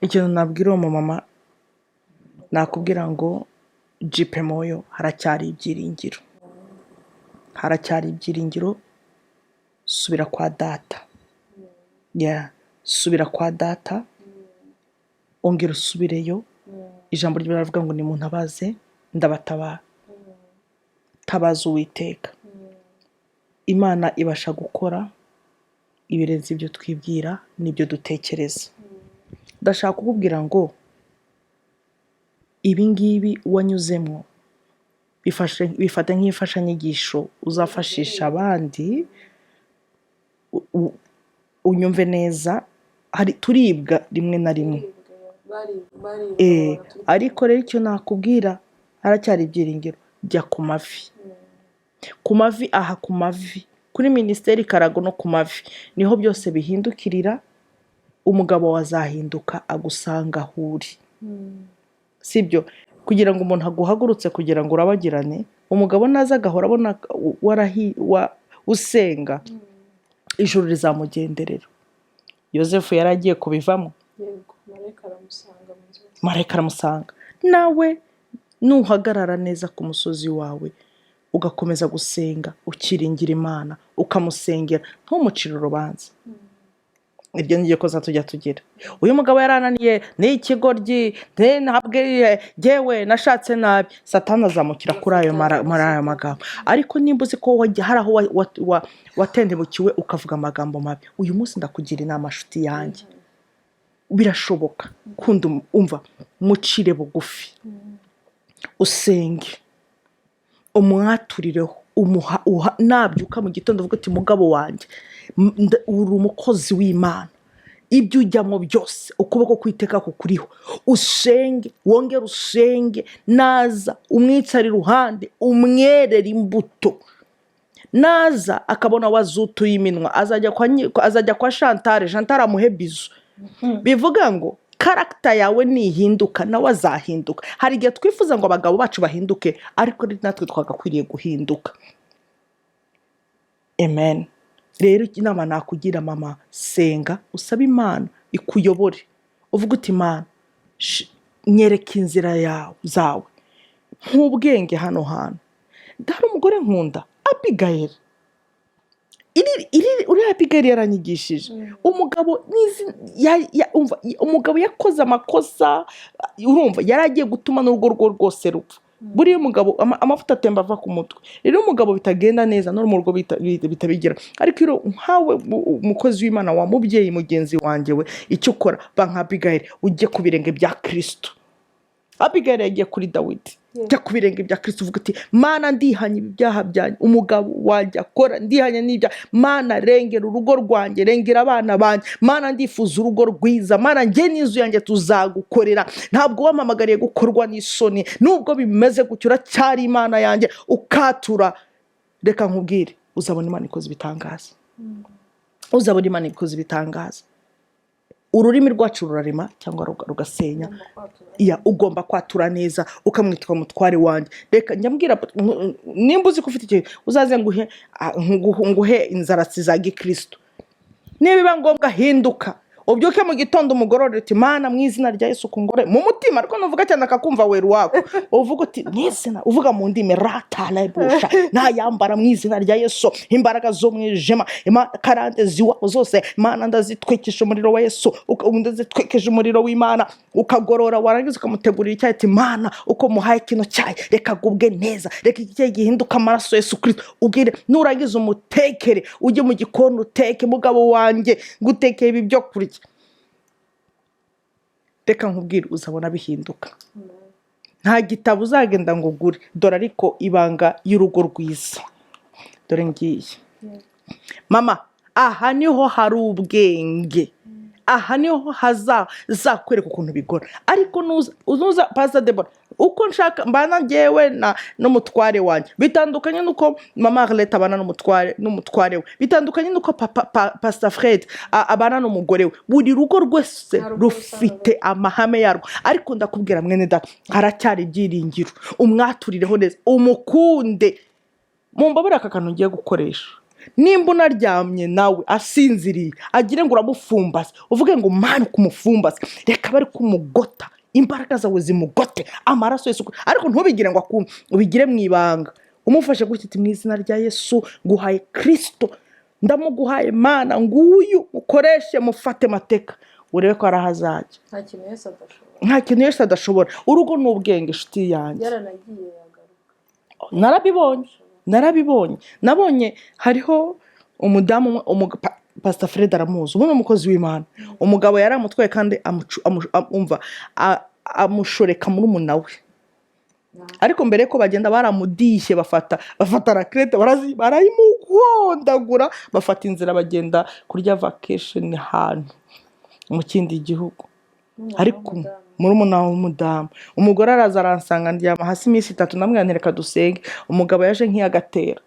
Ikintu nabwira uwo mama, nakubwira ngo jipe moyo, haracyari ibyiringiro, haracyari ibyiringiro. Subira kwa data, subira kwa data, ongera usubireyo. Ijambo ry'Imana rivuga ngo nimuntabaze ndabatabara. Tabaza Uwiteka. Imana ibasha gukora ibirenze ibyo twibwira n'ibyo dutekereza. Ndashaka kukubwira ngo ibi ngibi wanyuzemo bifate nk'imfashanyigisho uzafashisha abandi. Unyumve neza, turibwa rimwe na rimwe, ariko rero icyo nakubwira, haracyari ibyiringiro. Jya ku mavi, ku mavi, aha ku mavi kuri Minisiteri Karago no ku mavi niho byose bihindukirira. Umugabo wazahinduka agusanga aho uri, sibyo? Kugira ngo umuntu aguhagurutse kugira ngo urabagirane, umugabo naza agahora abona usenga, ijuru rizamugenderera. Yosefu yari agiye kubivamo, marayika aramusanga. Nawe nuhagarara neza ku musozi wawe ugakomeza gusenga, ukiringira Imana, ukamusengera, ntumucire urubanza. Iryo ni ryo kosa tujya tugira. Uyu mugabo yarananiye, ni ikigoryi, ntabwo yewe nashatse nabi. Satani azamukira kuri ayo magambo. Ariko nimba uzi ko hari aho watendebukiwe ukavuga amagambo mabi, uyu munsi ndakugira inama nshuti yanjye, birashoboka. Kunda umva, mucire bugufi, usenge, umwaturireho, nabyuka mu gitondo uvuga uti mugabo wanjye, uri umukozi w'Imana, ibyo ujyamo byose ukuboko kw'Iteka kukuriho, usenge, wongere usenge. Naza umwicare iruhande, umwerere imbuto. Naza akabona wazutuye iminwa, azajya kwa Chantal amuhe bizu. Bivuga ngo karagita yawe nihinduka nawe azahinduka. Hari igihe twifuza ngo abagabo bacu bahinduke, ariko natwe twagakwiriye guhinduka. Amen. Rero inama nakugira mama, senga, usabe Imana ikuyobore. Uvuga uti Imana, nyereka inzira zawe, nk'ubwenge hano hantu. Ndahari umugore nkunda, Abigail. Uriya Abigail yaranyigishije. Umugabo yakoze amakosa, urumva yari agiye gutuma n'urugo rwe rwose rupfa. Buriya umugabo amavuta atemba ava ku mutwe. Rero umugabo bitagenda neza no mu rugo bitabigira. Ariko iyo nkawe umukozi w'Imana wa mubyeyi mugenzi wanjye we, icyo ukora ba nka Abigail, ujye ku birenge bya Kristo. Abigail yagiye kuri Dawidi, jya ku birenge bya Kristo uvuga uti Mana ndihanye ibi byaha byanjye, umugabo wanjye akora ndihanye n'ibya. Mana rengera urugo rwanjye, rengera abana banjye. Mana ndifuza urugo rwiza. Mana njye n'inzu yanjye tuzagukorera. Ntabwo wamamagariye gukorwa n'isoni. Nubwo bimeze gutyo uracyari Imana yanjye, ukatura. Reka nkubwire, uzabona Imana ikoze ibitangaza. Uzabona Imana ikoze ibitangaza. Ururimi rwacu rurarema cyangwa rugasenya. Ugomba kwatura neza, ukamwitwa mutware wanjye. Reka njyambwira, nimba uzi ko ufite ikintu, uzaze nguhe inzaratsi za Gikristo. Niba ngombwa hinduka, ubyuke mu gitondo umugorore uti Mana mu izina rya Yesu kungore mu mutima. Ariko nuvuga cyane akakumva weru wako, uvuga uti n'izina, uvuga mu ndimi ratalebusha, nayambara mu izina rya Yesu imbaraga zo mwijema, karande ziwabo zose Mana ndazitwikisha umuriro wa Yesu, ndazitwikisha umuriro w'Imana. Ukagorora, warangiza ukamutegurira icyayi ati Mana uko muhaye kino cyayi, reka gubwe neza, reka iki cyayi gihinduka amaraso Yesu Kristo. Ubwire nurangiza umutekere, ujye mu gikoni uteke, mugabo wanjye ngutekeye ibi byo kurya. Reka nkubwire, uzabona bihinduka. Nta gitabo uzagenda ngo ugure. Dore ariko ibanga y'urugo rwiza, dore ngiye mama. Aha niho hari ubwenge, aha niho hazakwereka ukuntu bigora. Ariko nuza Pastor Deborah, uko nshaka mbana njyewe n'umutware wanjye bitandukanye nuko mama Arlette abana n'umutware we, bitandukanye nuko Pastor Fred abana n'umugore we. Buri rugo rwese rufite amahame yarwo. Ariko ndakubwira mwene data, haracyari ibyiringiro. Umwaturireho neza, umukunde. Mumbabura aka kantu ngiye gukoresha. Nimba unaryamye nawe asinziriye, agire ngo uramufumbaze, uvuge ngo Mana kumufumbaze, reka bari kumugota, imbaraga zawe zimugote, amaraso Yesu. Ariko ntubigire ngo akumve, ubigire mu ibanga. Umufashe gutya mu izina rya Yesu, nguhaye Kristo, ndamuguhaye Mana, nguyu ukoreshe, mufate mateka. urebe ko hari aho azajya. nta kintu Yesu adashobora. Nta kintu Yesu adashobora. Urugo ni ubwenge, inshuti yanjye. yaranagiye yagaruka. narabibonye nabonye hariho umudamu Pastor Fred aramuzi, ubu ni umukozi w'Imana. Umugabo yari amutwaye kandi amushoreka muri umuna we, ariko mbere ko bagenda baramudishye, bafata rakrete barayimuhondagura, bafata inzira bagenda kurya vacation ahantu mu kindi gihugu. Ariko muri umuna w'umudamu, umugore araza aransanga, ndyama hasi iminsi 3, namwe reka dusenge. Umugabo yaje nk'iyagatera.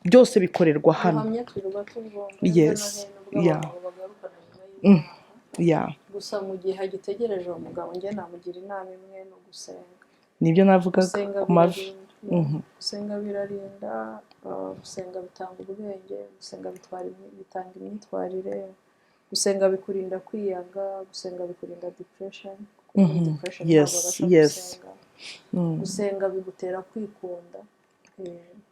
Byose bikorerwa hano. Yes. Gusa mu gihe hagitegereje uwo mugabo, njye namugira inama imwe no gusenga. Nibyo navugaga ku mavi. Gusenga birarinda, gusenga bitanga ubwenge, gusenga bitanga imyitwarire, gusenga bikurinda kwiyanga, gusenga bikurinda depression. Yes. Gusenga bigutera kwikunda.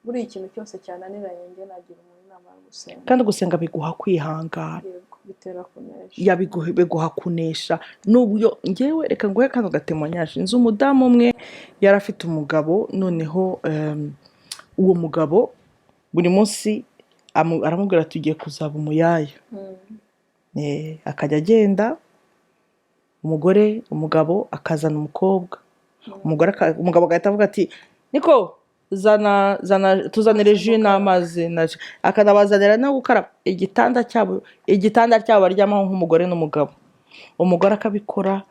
Buri ikintu cyose cyananiranye, njye nagira umuntu inama yo gusenga. Kandi gusenga biguha kwihangana. Bitera kunesha. Biguha kunesha. N'ubyo njyewe reka nguhe kano gatemonyage. Nzi umudamu umwe yari afite umugabo, noneho uwo mugabo buri munsi aramubwira tugiye kuzaba umuyaya. Akajya agenda, umugabo akazana umukobwa. Umugabo agahita avuga ati niko tuzanire jus n'amazi, akanabazanira no gukaraba. Igitanda cyabo baryamaho nk'umugore n'umugabo. Umugore akabikora,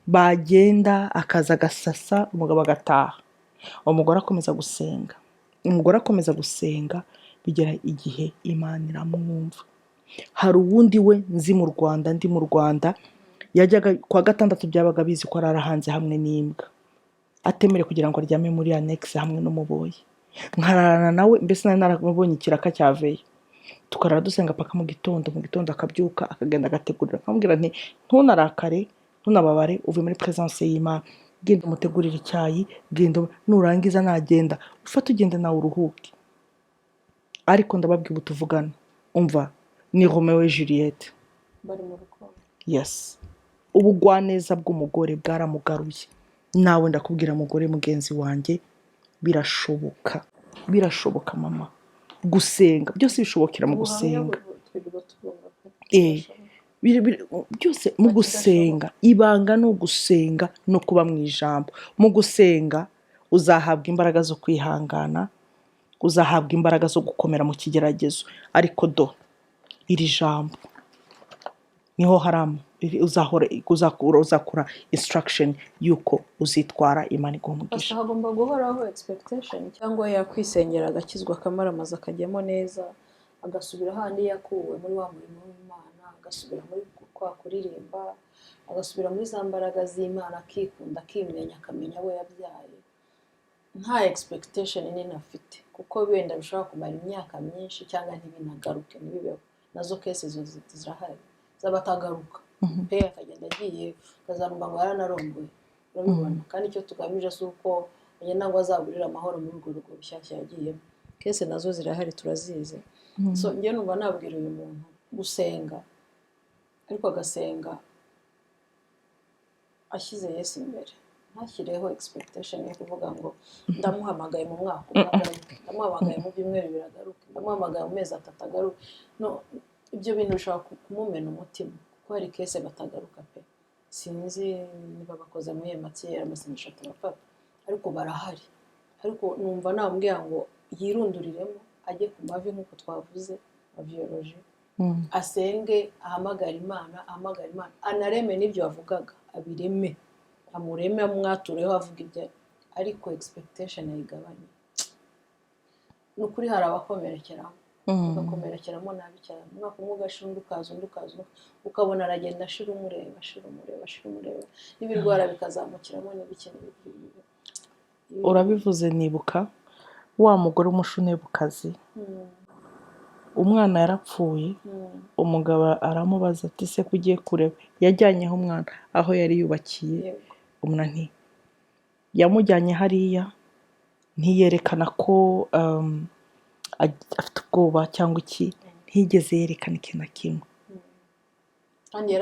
bagenda akaza agasasa, umugabo agataha. Umugore akomeza gusenga, bigera igihe Imana iramwumva. Hari uwundi we nzi mu Rwanda, yajyaga kwa gatandatu byabaga bizi ko arara hanze hamwe n'imbwa, atemere kugira ngo aryame muri annex hamwe n'umuboyi. Nkararana nawe, mbese nari naramubonye ikiraka cyaveye. Tukarara dusenga paka mu gitondo akabyuka akagenda agategurira. Nkamubwira nti ntunarakare, ntunababare, uve muri presence y'Imana, genda umutegurire icyayi, genda nurangiza nagenda ufate ugende nawe uruhuke. Ariko ndababwiye tuvugana, umva ni Romeo et Juliette bari mu rukundo. Yes. Ubugwaneza bw'umugore bwaramugaruye. Nawe ndakubwira mugore mugenzi wanjye, birashoboka mama. Gusenga byose bishobokera mu gusenga. Byose mu gusenga. Ibanga no gusenga no kuba mu ijambo. Mu gusenga uzahabwa imbaraga zo kwihangana, uzahabwa imbaraga zo gukomera mu kigeragezo. Ariko iri jambo niho haramo uzakura instruction yuko uzitwara Imana igumugisha. Hagomba guhoraho expectation, cyangwa yakwisengera agakizwa akamaramaza akajyamo neza, agasubira handi yakuwe muri wa murimo w'Imana, agasubira muri kwa kuririmba, agasubira muri za mbaraga z'Imana, akikunda, akimenya, akamenya abo yabyaye. Nta expectation nini afite, kuko wenda bishobora kumara imyaka myinshi cyangwa ntibinagaruke, ntibibeho. Nazo kese zo zirahari zabatagaruka. Pe akagenda agiye akazarumva ngo yaranarongoye. Urabibona? Kandi icyo tugamije si uko nyina ngo azaburira amahoro muri urwo rugo rushyashya yagiyemo. Kese nazo zirahari turazizi. So njye numva nabwira uyu muntu gusenga, ariko agasenga ashyize Yesu imbere. Ntashyireho expectation yo kuvuga ngo ndamuhamagaye mu mwaka agaruke, ndamuhamagaye mu byumweru biragaruke, ndamuhamagaye mu mezi 3 agaruke. No, ibyo bintu bishobora kumumena umutima, kuko hari kese batagaruka pe. Sinzi niba bakoze muri Mathieu amasengesho turafata, ariko barahari. Ariko numva nambwira ngo yirunduriremo, ajye ku mavi nk'uko twavuze aviology, asenge, ahamagara Imana, anareme n'ibyo avugaga, abireme, amureme, amwatureho avuga ibyo, ariko expectation ayigabanye. Nukuri hari abakomerekeramo, bagakomerekeramo nabi cyane. Umwaka umwe ugashira undi ukaza, ukabona aragenda ashira umureba, n'ibirwara bikazamukiramo n'ibikene. Urabivuze nibuka wa mugore w'umushunebukazi, umwana yarapfuye, umugabo aramubaza ati se kugiye kureba, yajyanyeho umwana aho yari yubakiye. Umunani yamujyanye hariya, ntiyerekana ko afite ubwoba cyangwa iki, ntigeze yerekana ikintu na kimwe. kandi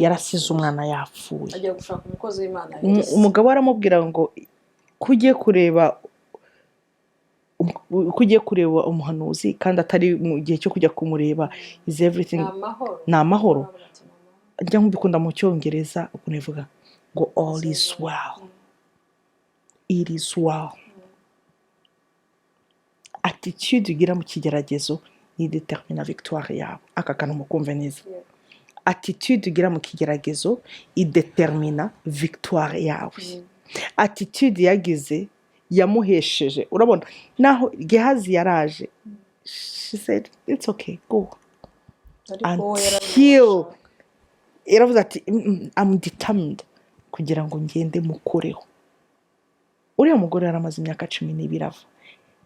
yarasize umwana yapfuye. ajya gushaka umukozi w'Imana umugabo aramubwira ngo kugiye kureba umuhanuzi kandi atari mu gihe cyo kujya kumureba is everything ni amahoro. njya nkubikunda mu cyongereza ukuntu ivuga ngo all is well, it is well. attitude ugira mu kigeragezo ni determina victoire yawe. aka kantu mukumve neza. attitude ugira mu kigeragezo idetermina victoire yawe. attitude yagize yamuhesheje, urabona naho Gehazi yaraje, she said it's okay, go, until yaravuze ati I'm determined kugira ngo ngende mukoreho. uriya mugore yaramaze imyaka 12 ava.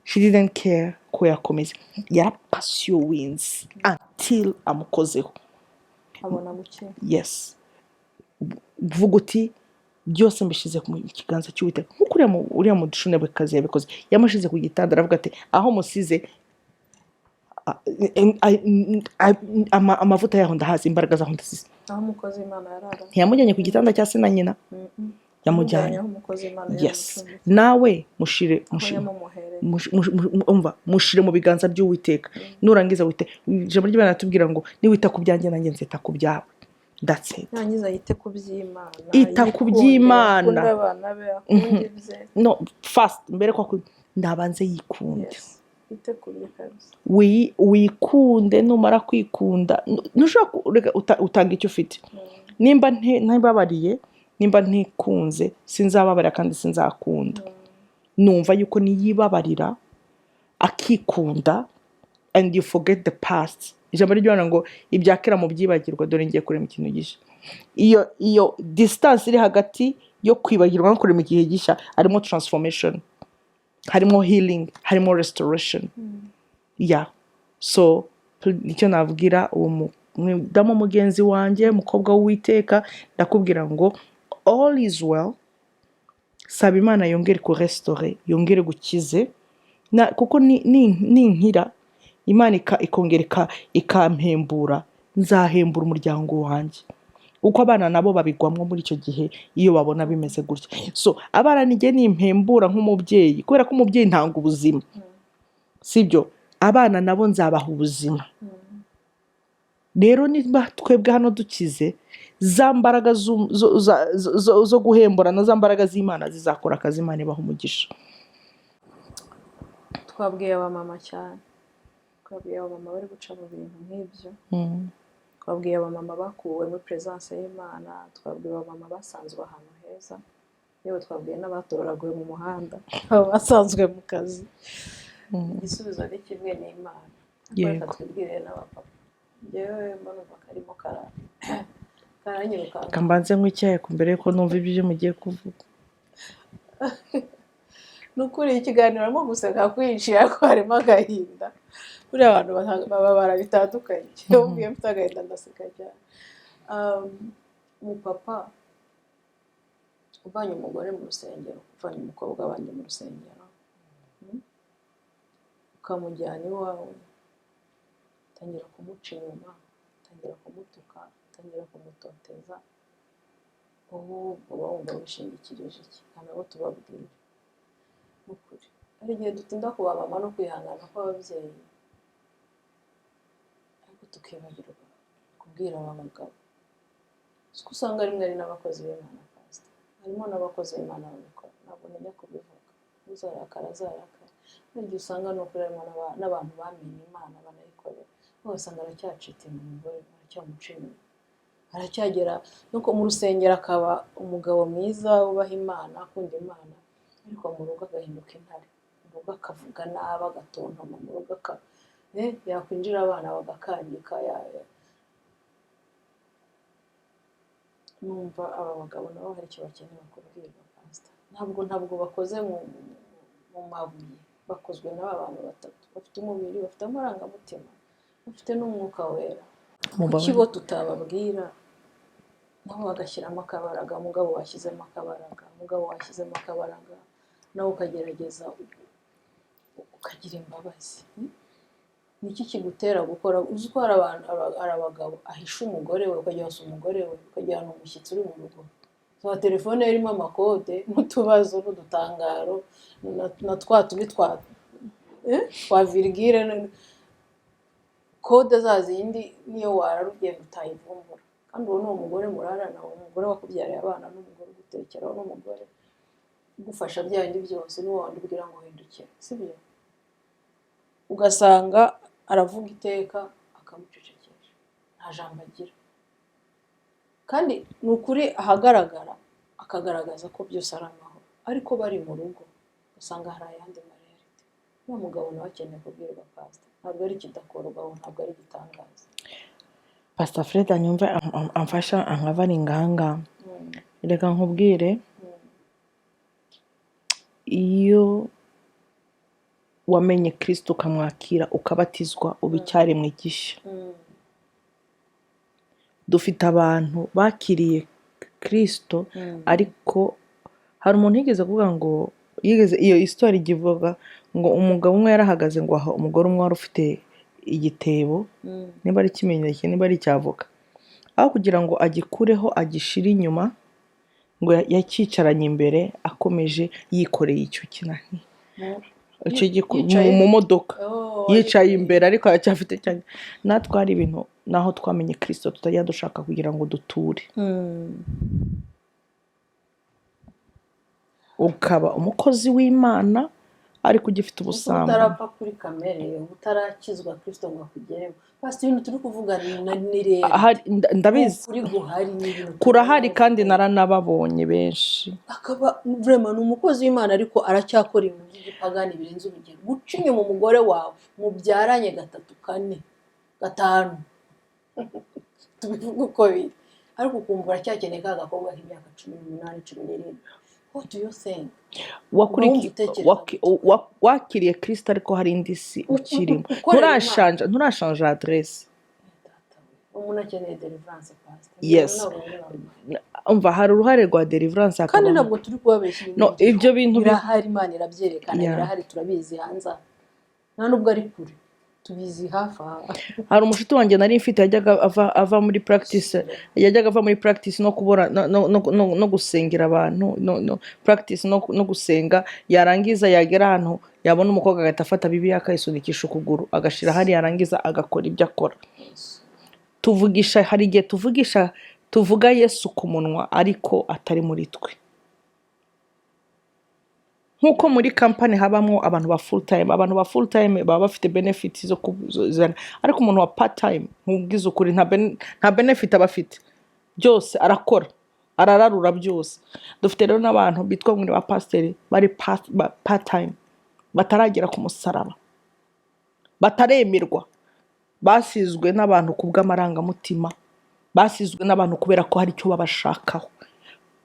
She didn't care ko yakomeza, yarapursuwinze until amukozeho. abona muke. Yes, vuga uti byose mbishize ku kiganza cy'Uwiteka. Nk'uko uriya mushunebwekazi yabikoze, yamushize ku gitanda aravuga ati aho musize amavuta yaho ndahazi, imbaraga zaho ndazizi. aho umukozi w'Imana yarara ntiyamujyanye ku gitanda cya se na nyina, yamujyanye. Yes, nawe mushire mu biganza by'Uwiteka. nurangiza wite, ijambo ry'Imana ratubwira ngo niwita ku byanjye nanjye nzita ku byawe. That's it. nangiza yite ku by'Imana, ita ku by'Imana. akunda abana be, akunda ibye. No, first mbere ko ndabanze yikunde. Yite ku bye kabisa. wikunde. numara kwikunda ntushobora utanga icyo ufite. nimba ntibabariye, nimba ntikunze, sinzababarira kandi sinzakunda. numva yuko niyibabarira akikunda and you forget the past. ijambo ry'Imana ngo ibyakera mu byibagirwa, dore ngiye kurema ikintu gishya. iyo distance iri hagati yo kwibagirwa no kurema igihe gishya harimo transformation, harimo healing, harimo restoration. So nicyo nabwira uwo mudamu mugenzi wanjye, mukobwa w'Uwiteka, ndakubwira ngo all is well. saba Imana yongere ku restore, yongere gukize, kuko ninkira Imana ikongera ikampembura, nzahembura umuryango wanjye. uko abana nabo babigwamwo muri icyo gihe iyo babona bimeze gutya. So abana nige nimpembura nk'umubyeyi, kubera ko umubyeyi ntanga ubuzima, sibyo? abana nabo nzabaha ubuzima. rero niba twebwe hano dukize, za mbaraga zo guhembura na za mbaraga z'Imana zizakora akazi, Imana ibaha umugisha. twabwiye abamama cyane, twabwiye abamama bari guca mu bintu nk'ibyo, twabwiye abamama bakuwe muri presence y'Imana, twabwiye abamama basanzwe ahantu heza, yewe twabwiye n'abatoraguye mu muhanda, basanzwe mu kazi. igisubizo ni kimwe, ni Imana. reka twibwire n'abapapa. njyewe mbona karimo karanyiruka. kambanze nk'icyayi ku mbere ko numva ibyo mugiye kuvuga. nukuri ikiganiro arimo guseka kwinshi, ariko harimo agahinda. buriya abantu bababara bitandukanye. iyo ubwiye mfite agahinda ndaseka cyane. umupapa uvanye umugore mu rusengero, uvanye umukobwa wanjye mu rusengero, ukamujyana iwawe, utangira kumuca inyuma, utangira kumutuka, utangira kumutoteza, ubu uba wumva wishingikirije iki? kandi abo tubabwira n'ukuri, hari igihe dutinda kubabama no kwihangana kw'ababyeyi, ariko tukibagirwa kubwira aba bagabo. siko usanga rimwe ari n'abakozi b'Imana pastor, harimo n'abakozi b'Imana babikora, ntabwo ntinya kubivuga. uzarakara azarakara. hari igihe usanga no kuri harimo n'abantu bamenye Imana banayikorera, ugasanga aracyacita umugore, aracyamuca inyuma, aracyagera nuko mu rusengero akaba umugabo mwiza wubaha Imana, akunda Imana, ariko mu rugo agahinduka intare, mu rugo akavuga nabi, agatontoma, mu rugo yakwinjira abana bagakangika. numva aba bagabo nabo hari icyo bakeneye kubwirwa pastor. ntabwo bakoze mu mabuye, bakozwe n'aba bantu batatu, bafite umubiri, bafite amarangamutima, bafite n'umwuka wera. kuki bo tutababwira nabo bagashyiramo akabaraga? mugabo washyizemo akabaraga, nawe ukagerageza ukagira imbabazi. niki kigutera gukora uzi ko hari abagabo ahisha umugore we ukajya wasa umugore we ukajyana umushyitsi uri mu rugo za telefone irimo amakode n'utubazo n'udutangaro na twa virgule kode za zindi niyo wararugenda utayivumbura kandi uwo ni umugore murarana umugore wakubyariye abana n'umugore ugutekeraho n'umugore ugufasha bya bindi byose niwo wandi ubwira ngo hindukire sibyo ugasanga aravuga iteka akamucecekesha nta jambo agira kandi ni ukuri ahagaragara akagaragaza ko byose ari amahoro ariko bari mu rugo usanga hari ayandi marerite uwo mugabo nawe akeneye kubwirwa pastor ntabwo ari ikidakorwaho ntabwo ari igitangaza Pastor Fred anyumve amfasha ankava ari nganga reka nkubwire iyo wamenye Kristo ukamwakira ukabatizwa ubicyaremwe gishya dufite abantu bakiriye Kristo ariko hari umuntu yigeze kuvuga ngo iyo histoire igivuga ngo umugabo umwe yarahagaze ngo aha umugore umwe wari ufite igitebo niba ari kimenyeke niba ari cyavoka aho kugira ngo agikureho agishire inyuma ngo yakicaranye imbere akomeje yikoreye icyo kinani mu modoka yicaye imbere ariko aracyafite cyane natwe hari ibintu naho twamenye Kristo tutajya dushaka kugira ngo duture ukaba umukozi w'Imana ariko ugifite ubusambo utarapfa kuri kamere utarakizwa Kristo ngo akugeremo basi ibintu turi kuvuga ni rero ndabizi kuri guhari n'ibintu kurahari kandi naranababonye benshi akaba vraiment ni umukozi w'Imana ariko aracyakora ibintu by'igipagani birenze urugero guca inyuma umugore wawe mubyaranye 3 4 5 tubivuga uko biri ariko ukumva aracyakeneye ka gakobwa k'imyaka 18 17 what do you think wakiriye Kristo ariko hari indi si ukirimo nturashanje adresse umuntu akeneye deliverance pastor yes umva hari uruhare rwa deliverance kandi ntabwo turi kubabeshya no ibyo bintu birahari Imana irabyerekana birahari turabizi hanze nta nubwo ari kure tubizi hafi hari umushuti wanjye nari mfite yajyaga ava muri practice no kubora no gusengera abantu no practice no gusenga yarangiza yagera ahantu yabona umukobwa agahita afata bibi akayisunikisha ukuguru agashira hari yarangiza agakora ibyo akora tuvugisha hari igihe tuvuga Yesu ku munwa ariko atari muri twe nkuko muri company habamo abantu ba full time baba bafite benefits zo kuzana ariko umuntu wa part time nkubwiza ukuri nta benefit abafite byose arakora arararura byose dufite rero n'abantu bitwa ngo ba pastor bari part time bataragera ku musaraba bataremerwa basizwe n'abantu kubw'amarangamutima basizwe n'abantu kubera ko hari icyo babashakaho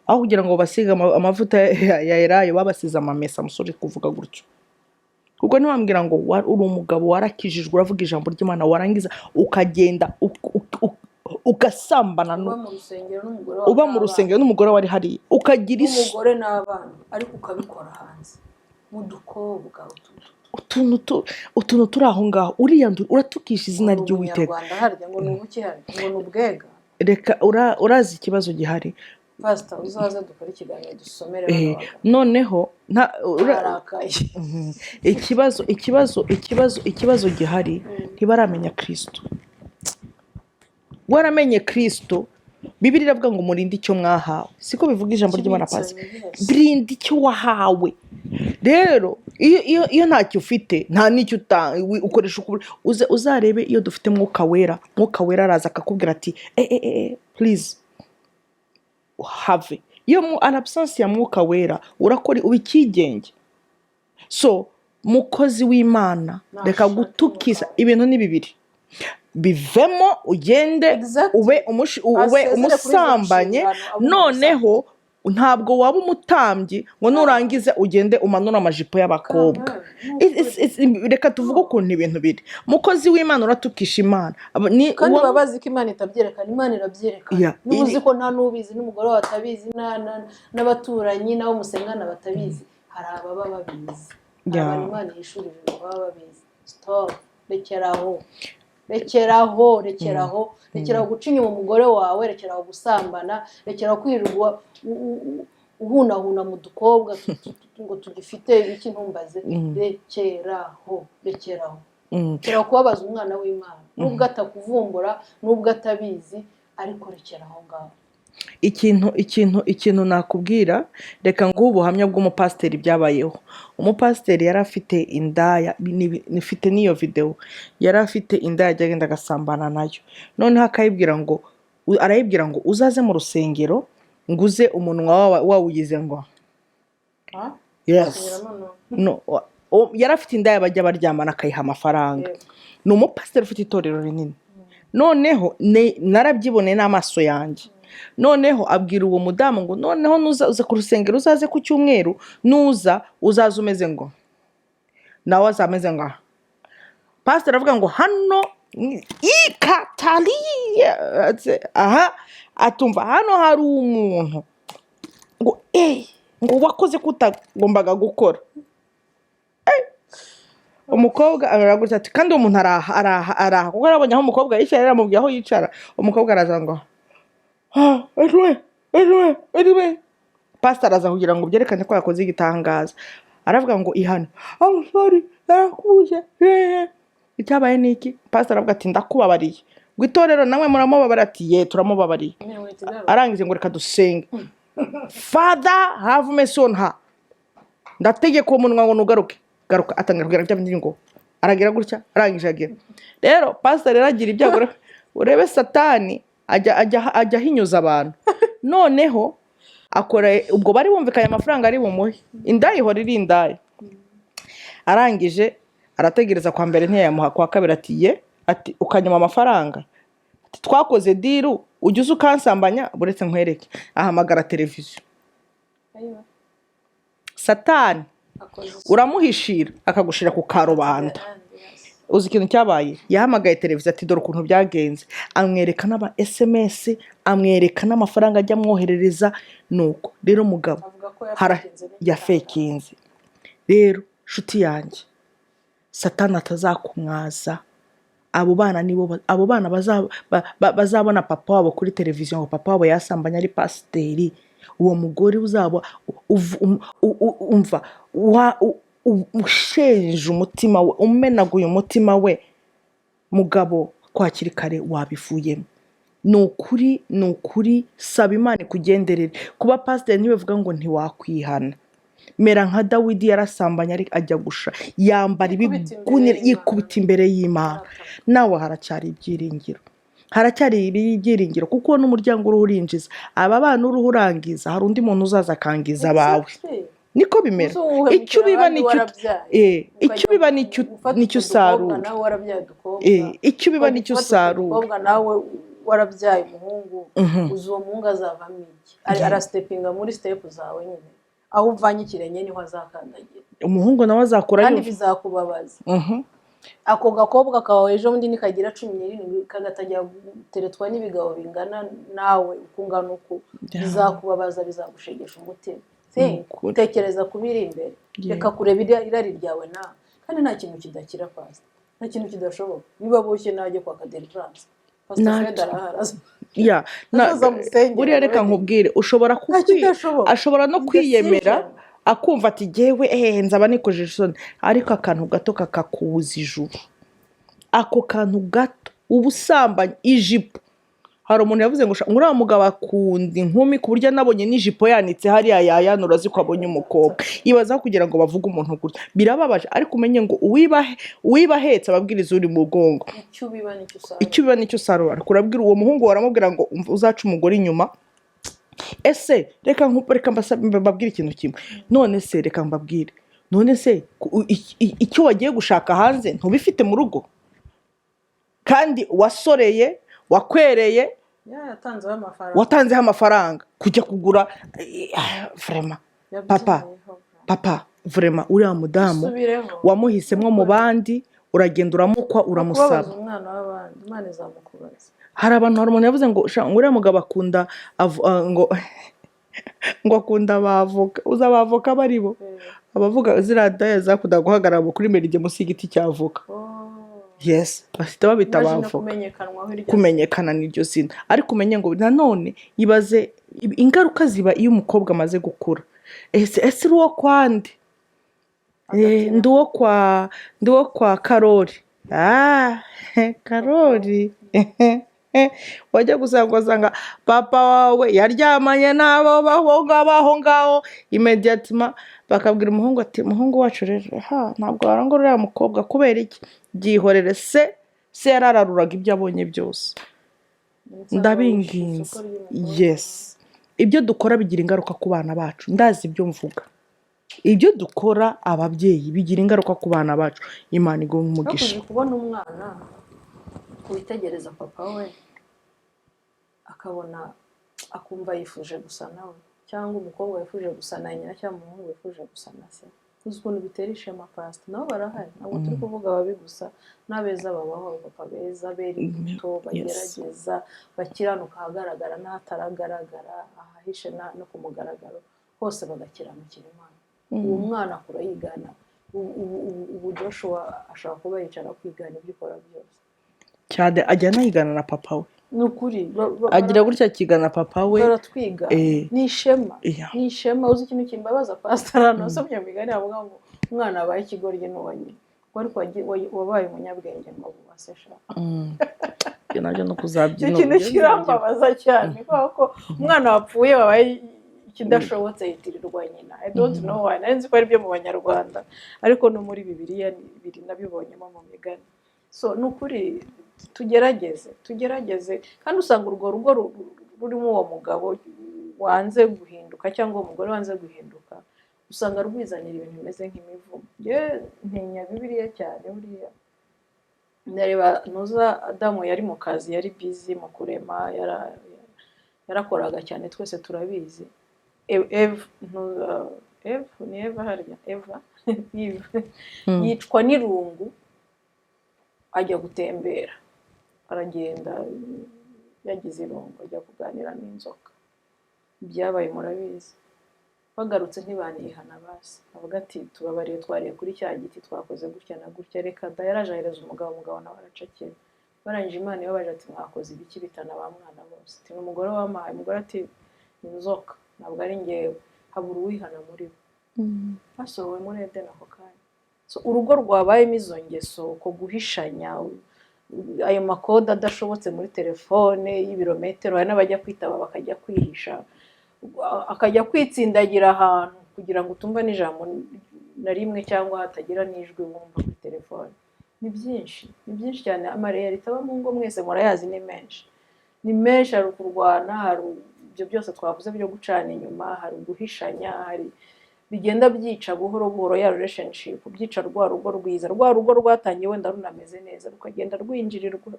aho kugira ngo basiga amavuta ya Elayo babasiza amamesa musore kuvuga gutyo kuko niwambwira ngo uri umugabo warakijijwe uravuga ijambo ry'Imana warangiza ukagenda ugasambana uba mu rusengero n'umugore wari hari ukagira umugore n'abana ariko ukabikora hanze mu dukobwa utuntu turi aho ngaho uratukisha izina ry'Uwiteka ngo ni ubuki hari ngo ni ubwega reka urazi ikibazo gihari pastor uzaza dukora ikiganiro dusomere noneho ikibazo gihari ntibaramenya Kristo waramenye Kristo Bibiliya iravuga ngo murinde icyo mwahawe siko bivuga ijambo ry'Imana pasi birinde icyo wahawe rero iyo ntacyo ufite nta n'icyo ukoresha uzarebe iyo dufite mwuka wera araza akakubwira ati please have iyo mu absence ya mwuka wera urakora ubikigenge so mukozi w'Imana reka gutukisa ibintu ni bibiri bivemo ugende ube umusambanye noneho ntabwo waba umutambyi ngo nurangize ugende umanura amajipo y'abakobwa reka tuvuge ukuntu ibintu biri mukozi w'Imana uratukisha Imana kandi babazi ko Imana itabyerekana Imana irabyerekana nuzi ko nta nubizi n'umugore watabizi n'abaturanyi nabo musengana batabizi hari ababa babizi abantu Imana yishurije baba babizi stop rekeraho guca inyuma umugore wawe, rekeraho gusambana, rekeraho kwirirwa uhunahuna mu dukobwa ngo tugifite iki ntumbaze. rekeraho kubabaza umwana w'Imana, nubwo atakuvumbura, nubwo atabizi, ariko rekeraho ngaho. ikintu nakubwira, reka nguhe ubuhamya bw'umupasiteri byabayeho. Umupasiteri yari afite indaya, nifite n'iyo video, yari afite indaya ajya agenda agasambana nayo, noneho arayibwira ngo uzaze mu rusengero nguze umunwa wawugize ngo yes no. Yari afite indaya bajya baryamana akayiha amafaranga. Ni umupasiteri ufite itorero rinini. Noneho narabyiboneye n'amaso yanjye. Noneho abwira uwo mudamu ngo noneho nuza ku rusengero, uzaze ku cyumweru, uzaza umeze ngo nawe azameze ngo. Pasiteri avuga ngo hano ikataliya atumva hano hari umuntu ngo ngo wakoze kutagombaga gukora. Umukobwa aragutse ati kandi umuntu araha kuko arabonye aho umukobwa yicara, yaramubwiye aho yicara. Umukobwa araza ngo anyway. Pastor araza kugira ngo byerekane ko yakoze igitangaza. Aravuga ngo ihana. I'm sorry, narakuje. Icyabaye niki? Pastor aravuga ati ndakubabariye. Ngo itorero namwe muramubabara ati turamubabariye. Arangije ngo reka dusenge. Father, have mercy on her. Ndategeka umunwa ngo nugaruke. Garuka atangira kugira bya ngo aragira gutya, arangije agira. Rero pastor aragira ibyago, urebe Satani ajya hinyuza abantu. Noneho akora ubwo bari bumvikanye amafaranga ari bumuhe. Indaya ihora iri indaya. Arangije arategereza kwa mbere ntiyamuha, kwa kabiri ati ukanyuma amafaranga. Ati twakoze diru, ujye ukansambanya buretse nkwereke. Ahamagara televiziyo. Satani uramuhishira akagushira ku karubanda. Uzi ikintu cyabaye? Yahamagaye televiziyo ati dore ukuntu byagenze, amwereka n'aba SMS, amwereka n'amafaranga ajya amwoherereza. Nuko rero mugabo yafekinze. Rero shuti yanjye, Satani atazakumwaza. Abo bana bazabona papa wabo kuri televiziyo ngo papa wabo yasambanya ari pasiteri. Uwo mugore uzaba umva ushenje umutima we, umenaguye umutima we, mugabo kwakiri kare wabivuyemo. Ni ukuri saba Imana ikugenderere. Kuba pasiteri ntibivuga ngo ntiwakwihana. Mera nka Dawidi yarasambanya ari ajya gusha, yambara ibigunira yikubita imbere y'Imana. Nawe haracyari ibyiringiro kuko n'umuryango ururinjiza. Aba bana ururangiza, hari undi muntu uzaza akangiza abawe. Niko bimera. Icyo biba nicyo usarura. Icyo biba nicyo usarura. Nawe warabyaye umuhungu, uzi uwo muhungu azavamo iki? Arastepinga muri step zawe nyine. Aho uvanye ikirenge niho azakandagira. Umuhungu nawe azakora kandi bizakubabaza. Ako gakobwa kawe ejo bundi nikagira 17 kagatajya teretwa n'ibigabo bingana nawe ukungana uko, bizakubabaza, bizagushegesha umutima. Utekereza kubiri imbere, reka kureba irari ryawe nawe. Kandi nta kintu kidakira pastor, nta kintu kidashoboka. Bibaboshye najye kwa Deliverance. Pastor Fred araharaza. Buriya reka nkubwire, ashobora no kwiyemera akumva ati jewe nzaba nikojeje isoni, ariko akantu gato kakakubuza ijuru. Ako kantu gato ubusambanya ijipo. Hari umuntu yavuze ngo ngura mugabo akunda inkumi ku buryo nabonye n'ijipo yanitse hariya yayanura ziko abonye umukobwa. Ibaza kugira ngo bavuge umuntu gutya. Birababaje, ariko umenye ngo uwibahetse ababwiriza uri mu gongo. Icyo biba nicyo sarura. Kurabwira uwo muhungu waramubwira ngo uzaca umugore inyuma. Ese reka mbabwire ikintu kimwe. None se reka mbabwire. None se icyo wagiye gushaka hanze ntubifite mu rugo? Kandi wasoreye, wakwereye, watanzeho amafaranga kujya kugura. Vraiment papa vraiment uriya mudamu wamuhisemo mu bandi, uragenda uramukwa, uramusaba. Umwana w'abandi Imana izamukubaza. Hari umuntu yavuze ngo uriya mugabo akunda ngo akunda abavoka. Uza abavoka bari bo abavuga ziriya daya zakunda guhagarara kuri merige munsi y'igiti cy'avoka. yes bahita babita imagine bavoka kumenyekanwaho iryo kumenyekana n'iryo zina ariko umenye ngo nanone ibaze ingaruka ziba iyo umukobwa amaze gukura ese uri uwo kwande ndi uwo kwa Karori Karori wajya gusanga papa wawe yaryamanye n'abo baho ngaho imediatima bakabwira umuhungu ati umuhungu wacu rero ntabwo warangwa uriya mukobwa kubera iki byihorere se yarararuraga ibyo abonye byose ndabinginze yes ibyo dukora bigira ingaruka ku bana bacu ndazi ibyo mvuga ibyo dukora ababyeyi bigira ingaruka ku bana bacu Imana iguhe umugisha kubona umwana witegereza papa we akabona akumva yifuje gusa nawe cyangwa umukobwa wifuje gusa na nyina cyangwa umuhungu wifuje gusa na se uzi ukuntu bitera ishema pastor nabo barahari ntabwo turi kuvuga babi gusa n'abeza babaho papa beza bera imbuto bagerageza bakiranuka ahagaragara n'ahataragaragara ahahishe no ku mugaragaro hose bagakiranukira Imana uwo mwana akura yigana ubu Joshua ashobora kuba yicara kwigana ibyo ukora byose cyane ajya anayigana na papa we ni ukuri agira gutya akigana papa we baratwiga ni ishema uzi ikintu kimbabaza pastor hano usomye migani avuga ngo umwana abaye ikigoryi n'uwa nyina ariko wabaye umunyabwenge ngo bubasesha nabyo no kuzabyina ikintu kirambabaza cyane kuko umwana wapfuye wabaye ikidashobotse yitirirwa nyina I don't know why nari nzi ko ari byo mu banyarwanda ariko no muri Bibiliya biri nabibonyemo mu migani so ni ukuri tugerageze kandi usanga urwo rugo rurimo uwo mugabo wanze guhinduka cyangwa uwo mugore wanze guhinduka usanga rwizanira ibintu bimeze nk'imivumo ntinya Bibiliya cyane buriya ndareba nuza Adamu yari mu kazi yari busy mu kurema yarakoraga cyane twese turabizi Eva yicwa n'irungu ajya gutembera aragenda yagize irungu ajya kuganira n'inzoka byabaye murabizi bagarutse ntibanihana basi avuga ati tubabariye twariye kuri cya giti twakoze gutya na gutya reka da yarajahereza umugabo nawe aracakira barangije Imana yabaje ati mwakoze ibiki bitana ba mwana bose ati umugore wamaye umugore ati inzoka ntabwo ari ngewe habura uwihana muri bo basohowe muri Edeni ako kanya so urugo rwabayemo izo ngeso ko guhishanya ayo makode adashobotse muri telefone y'ibirometero hari n'abajya kwitaba bakajya kwihisha akajya kwitsindagira ahantu kugira ngo utumva n'ijambo na rimwe cyangwa hatagira n'ijwi wumva kuri telefone ni byinshi cyane amareyalite aba mu ngo mwese murayazi ni menshi hari ukurwana hari ibyo byose twavuze byo gucana inyuma hari guhishanya hari bigenda byica buhoro buhoro ya relationship byica rwa rugo rwiza rwa rugo rwatangiye wenda runameze neza rukagenda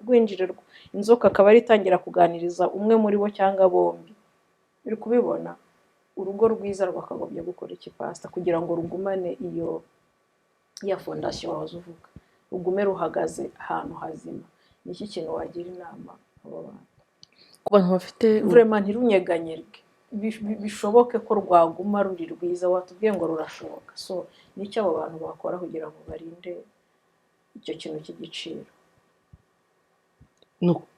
rwinjirirwa inzoka akaba ari itangira kuganiriza umwe muri bo cyangwa bombi uri kubibona urugo rwiza rwakagombye gukora iki pastor kugira ngo rugumane iyo ya fondation wahoze uvuga rugume ruhagaze ahantu hazima niki kintu wagira inama abo bantu ku bantu bafite vraiment ntirunyeganyerwe bishoboke ko rwaguma ruri rwiza watubwiye ngo rurashoboka so nicyo abo bantu bakora kugira ngo barinde icyo kintu cy'igiciro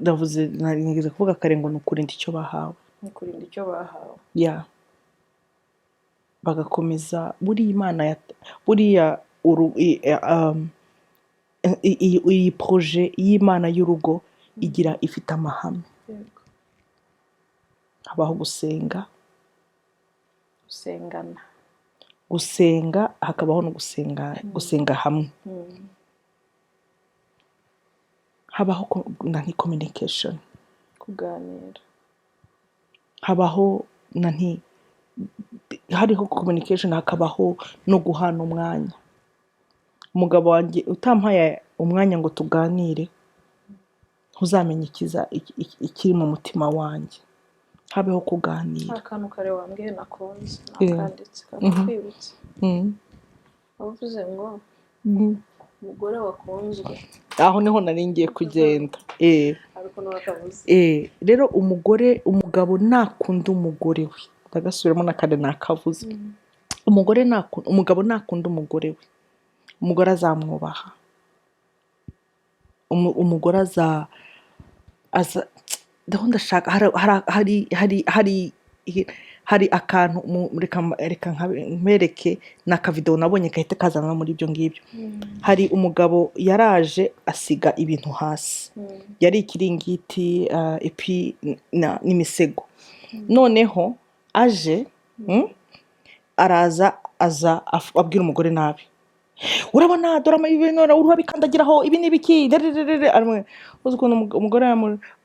ndavuze nigeze kuvuga kare ngo ni ukurinda icyo bahawe bagakomeza buriya Imana buriya iyi proje y'Imana y'urugo igira ifite amahame habaho gusenga hakabaho no gusenga hamwe habaho na communication kuganira habaho hariho communication hakabaho no guhana umwanya umugabo wanjye utampaye umwanya ngo tuganire ntuzamenye ikiri mu mutima wanjye habeho kuganira akantu kare wambwiye nakonze nakanditse kakwibutse avuze ngo umugore wakunzwe aho niho nari ngiye kugenda ariko n'akavuze rero umugabo nakunda umugore we ndagasubiramo n'akandi nakavuze umugabo nakunda umugore we umugore azamwubaha umugore aza ndashaka hari akantu reka mpereke n'akavidewo nabonye gahita kazana muri ibyo ngibyo. Hari umugabo yaraje asiga ibintu hasi, yari ikiringiti n'imisego. Noneho aje araza abwira umugore nabi, urabona dore ibintu urabikandagiraho ibi n'ibiki. Uzi ukuntu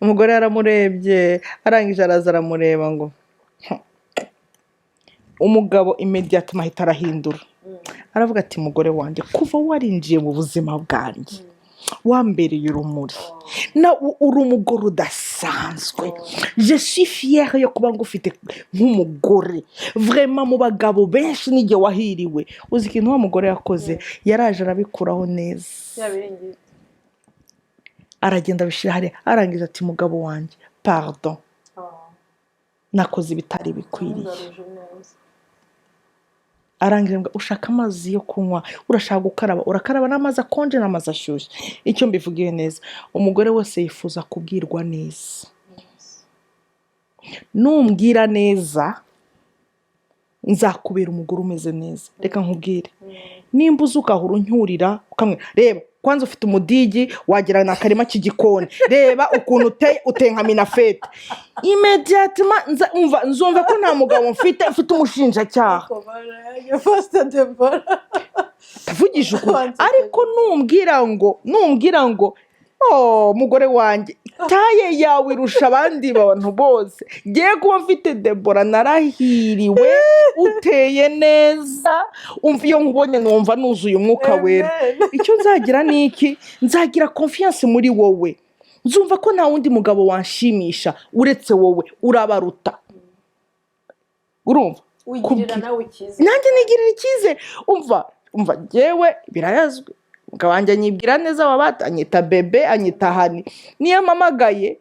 umugore yaramurebye, arangije araza aramureba ngo umugabo immediately ahita arahindura, aravuga ati mugore wanjye, kuva warinjiye mu buzima bwanjye wambereye urumuri, uri umugore udasanzwe. Je suis fière yo kuba ngufite nk'umugore vraiment. Mu bagabo benshi n'igihe wahiriwe. Uzi ikintu wa mugore yakoze? Yaraje arabikuraho neza, aragenda abishyira hariya, arangiza ati mugabo wanjye pardon, nakoze ibitari bikwiriye. Arangira ngo ushaka amazi yo kunywa, urashaka gukaraba, urakaraba n'amazi akonje n'amazi ashyushye. Icyo mbivugiye neza, umugore wese yifuza kubwirwa neza. Numbwira neza nzakubera umugore umeze neza. Reka nkubwire, nimba uzi ukahura uncyurira ukamwe, reba kwanza ufite umudigi wagira na karima k'igikoni, reba ukuntu uteye nka minafete, immediatement nzumva ko nta mugabo mfite umushinjacyaha. Tavugisha ukuri. Ariko numbwira ngo mugore wanjye taye yawe irusha abandi bantu bose, ngiye kuba mfite Debora, narahiriwe, uteye neza, umva iyo nkubonye numva nuzuye umwuka wera. Icyo nzagira ni iki? Nzagira confiance muri wowe, nzumva ko nta wundi mugabo wanshimisha uretse wowe, urabaruta. Urumva? Nanjye nigirira icyizere. Umva njyewe birayazwe, umugabo wanjye anyibwira neza, wabata anyita bebe, anyita hani, niyo mpamagaye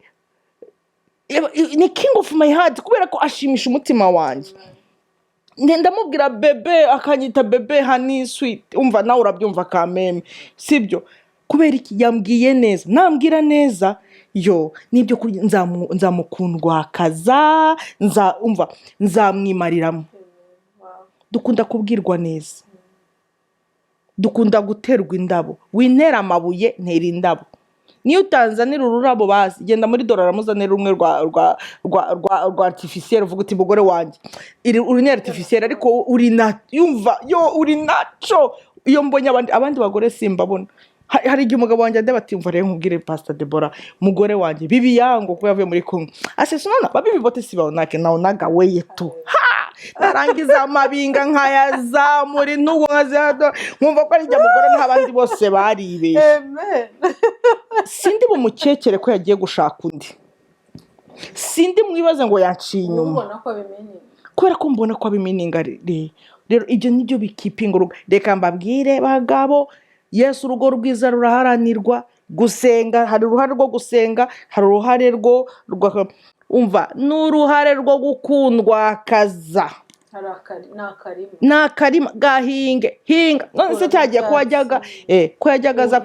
ni king of my heart kubera ko ashimisha umutima wanjye. Ndamubwira bebe, akanyita bebe, hani, sweet. Umva nawe urabyumva kameme, sibyo? Kubera iki? Yambwiye neza. Nambwira neza nibyo kuri nzamukundwakaza, nzamwimariramo. Dukunda kubwirwa neza, dukunda guterwa indabo. Wintera amabuye, ntera indabo. Niyo utanzanira ururabo bazi, genda muri Dora ramuzanira rumwe rwa artificiel, uvuga uti mugore wanjye uri ni artificiel ariko uri naco. Iyo mbonye abandi bagore simbabona. Hari igihe umugabo wanjye ndeba ati mva rero nkubwire Pastor Debora, mugore wanjye bibi yango kuba yavuye muri Kongo asesona babibi bote sibabonake naonaga weye tu narangiza amabinga nkayazamura intugu nkazado, nkumva ko ari jya mugore n'abandi bose baribeye. Amen. Sindi bumukekere ko yagiye gushaka undi, sindi mwibaze ngo yaciye inyuma, kubera ko mbona ko abimeninga. Rero ibyo nibyo bikipinga urugo. Reka mbabwire bagabo, Yesu urugo rwiza ruraharanirwa. Gusenga, hari uruhare rwo gusenga, hari uruhare rwo n'uruhare rwo gukundwakaza. Nakarima gahinga none se cyagiye ko yajyaga aza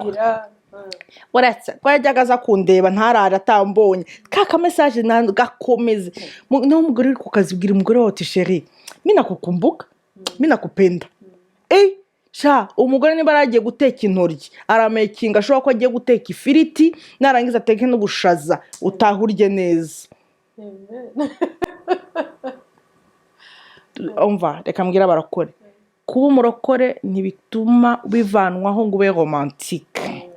uretse ko yajyaga aza kundeba ntarara atambonye ka message gakomeze. Niho umugore uri ku kazi bwira umugore wawe ati chérie, mimi nakukumbuka, mimi nakupenda. Umugore niba aragiye guteka intoryi aramekinga, ashobora ko agiye guteka ifiriti, narangiza ateke n'ubushaza utahurye neza. Umva, reka mbwira abarokore, kuba umurokore ntibituma bivanwaho ngo ube romantique.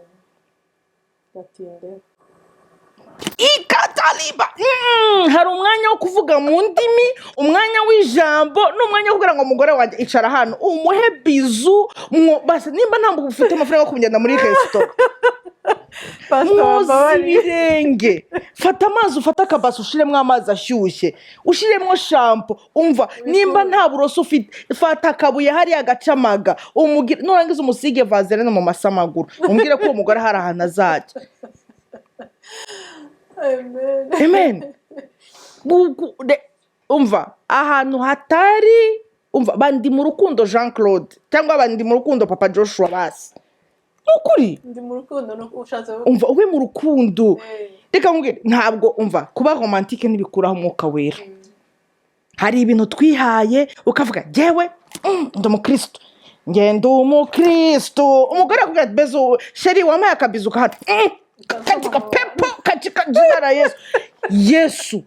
Ikataliba hari umwanya wo kuvuga mu ndimi, umwanya w'ijambo, n'umwanya wo kugira ngo umugore wanjye icara hano umuhe bizu, basi nimba ntabwo ufite amafaranga yo kugenda muri restaurant muzi ibirenge, fata amazi, ufata akabasi ushiremo amazi ashyushye, ushiremo shampoo. Umva, nimba nta buroso ufite, fata akabuye hariya agacamaga, nurangiza umusige vaseline mu masamaguru, umbwire ko uwo mugore hari ahantu azajya. Amen. Umva, ahantu hatari, umva, bandi mu rukundo Jean Claude cyangwa bandi mu rukundo Papa Joshua basi. nukuri ndi mu rukundo no ushatse umva ube mu rukundo reka nkubwire ntabwo umva kuba romantike ntibikuraho umwuka wera hari ibintu twihaye ukavuga jewe ndi umukristo ngenda umukristo umugore akubwira ati bezo sheri wampaye akabizu kahati katika pepo katika jina la Yesu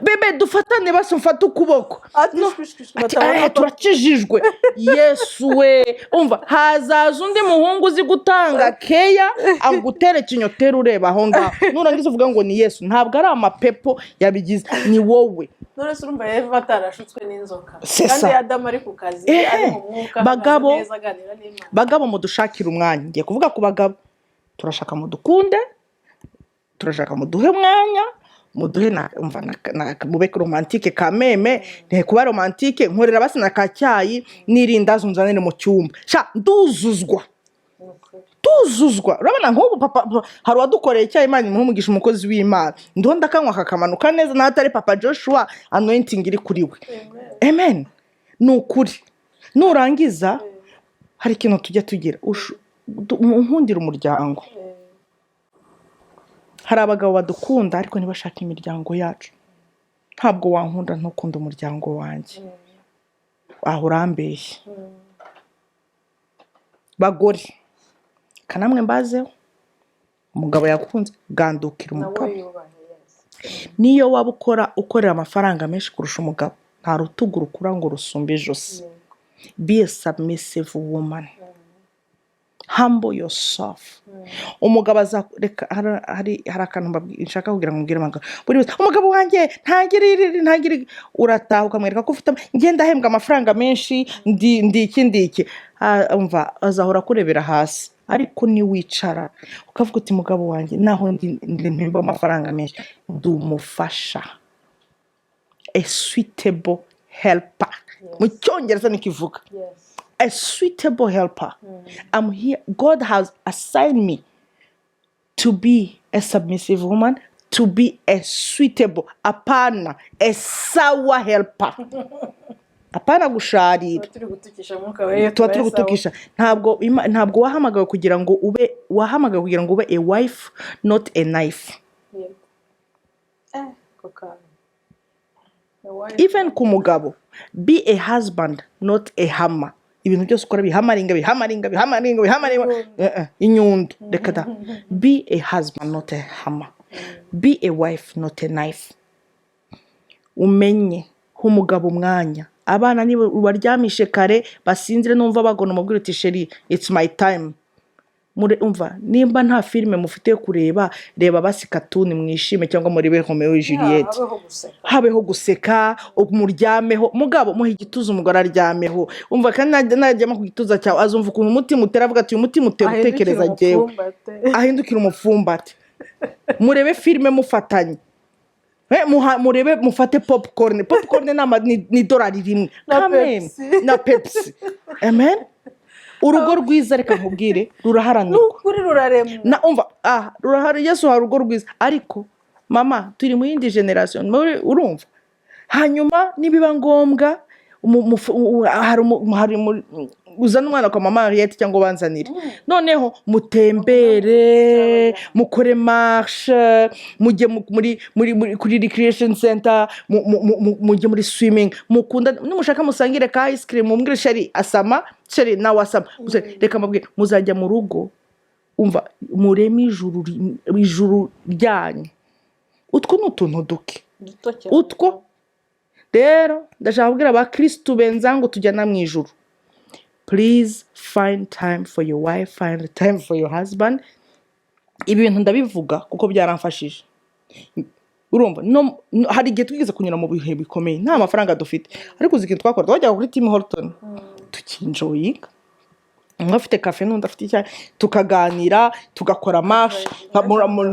bebe dufatane basi mfata ukuboko turakijijwe Yesu we umva hazaza undi muhungu uzi gutanga keya agutere kinyotera ureba aho ngaho nurangiza uvuga ngo ni Yesu ntabwo ari amapepo yabigize ni wowe none se urumva Eva atarashutswe n'inzoka kandi Adamu ari ku kazi ari mu mwuka bagabo mudushakira umwanya ngiye kuvuga ku bagabo turashaka mudukunde turashaka muduhe umwanya muduhe mubeke romantike kameme ntihe kuba romantike nkorera basi na kacyayi n'irindazi unzanire mu cyumba nduzuzwa urabona nk'ubu papa hari uwadukoreye icyayi Imana imuhe umukozi w'Imana ndiho ndakanywa kakamanuka neza naho atari papa Joshua anointing iri kuri we amen ni ukuri nurangiza hari ikintu tujya tugira nkundira umuryango hari abagabo badukunda ariko ntibashaka imiryango yacu ntabwo wankunda ntukunda umuryango wanjye aho urambeshye bagore kanamwe mbazeho umugabo yakunze gandukira umugabo niyo waba ukorera amafaranga menshi kurusha umugabo nta rutugu rukura ngo rusumbe ijosi be a submissive woman humble yourself umugabo azareka hari akantu nshaka kugira ngo mbwire umugabo wanjye ntagire urataha ukamwereka ko ufite ngenda ahembwa amafaranga menshi ndiki umva azahora kurebera hasi ariko ni wicara ukavuga uti mugabo wanjye naho mpemba amafaranga menshi ndumufasha a suitable helper mu cyongereza nikivuga a suitable helper. I'm here. God has assigned me to be a submissive woman, to be a suitable, apana, a sawa helper. Apana gusharira. Tuba turi gutukisha. Ntabwo wahamagawe kugira ngo ube a wife, not a knife. Even ku mugabo, be a husband, not a hammer. Ibintu byose ukora bihamaringa inyundo reka da be a husband not a hammer, be a wife not a knife. Umenye umugabo umwanya abana niba ubaryamishe kare basinzire numva bagona umubwire uti sheri it's my time umva nimba nta filime mufite kureba reba basi katuni mwishime cyangwa muri be Romeo Juliet habeho guseka umuryameho mugabo muhe igituza umugore aryameho umva kandi najyama ku gituza cyawe azumva ukuntu umutima utera avuga ati uyu mutima utera utekereza jewe ahindukira umupfumbate murebe filime mufatanye murebe mufate popcorn ni dolari rimwe na Pepsi amen. Urugo rwiza reka nkubwire ruraharanirwa n'ukuri ruraremwa umva rurahari Yesu hari urugo rwiza ariko mama turi mu yindi generation urumva hanyuma nibiba ngombwa hari uzana umwana kwa mama Henriette cyangwa banzanire noneho mutembere mukore marche mujye kuri recreation center mujye muri swimming mukunda nimushaka musangire ka ice cream mumbwire sheri asama sheri nawe asama reka mbabwire muzajya mu rugo umva mureme ijuru ryanyu utwo n'utuntu duke utwo rero ndashaka kubwira abakristu benzangu tujyana mu ijuru. Please find time for your wife, find time for your husband. Ibintu ndabivuga kuko byaramfashije. Urumva hari igihe twigeze kunyura mu bihe bikomeye nta mafaranga dufite ariko uzi ikintu twakora twajya kuri Tim Horton tukinjoyinga mwafite cafe n'undi afite icyayi tukaganira tugakora marche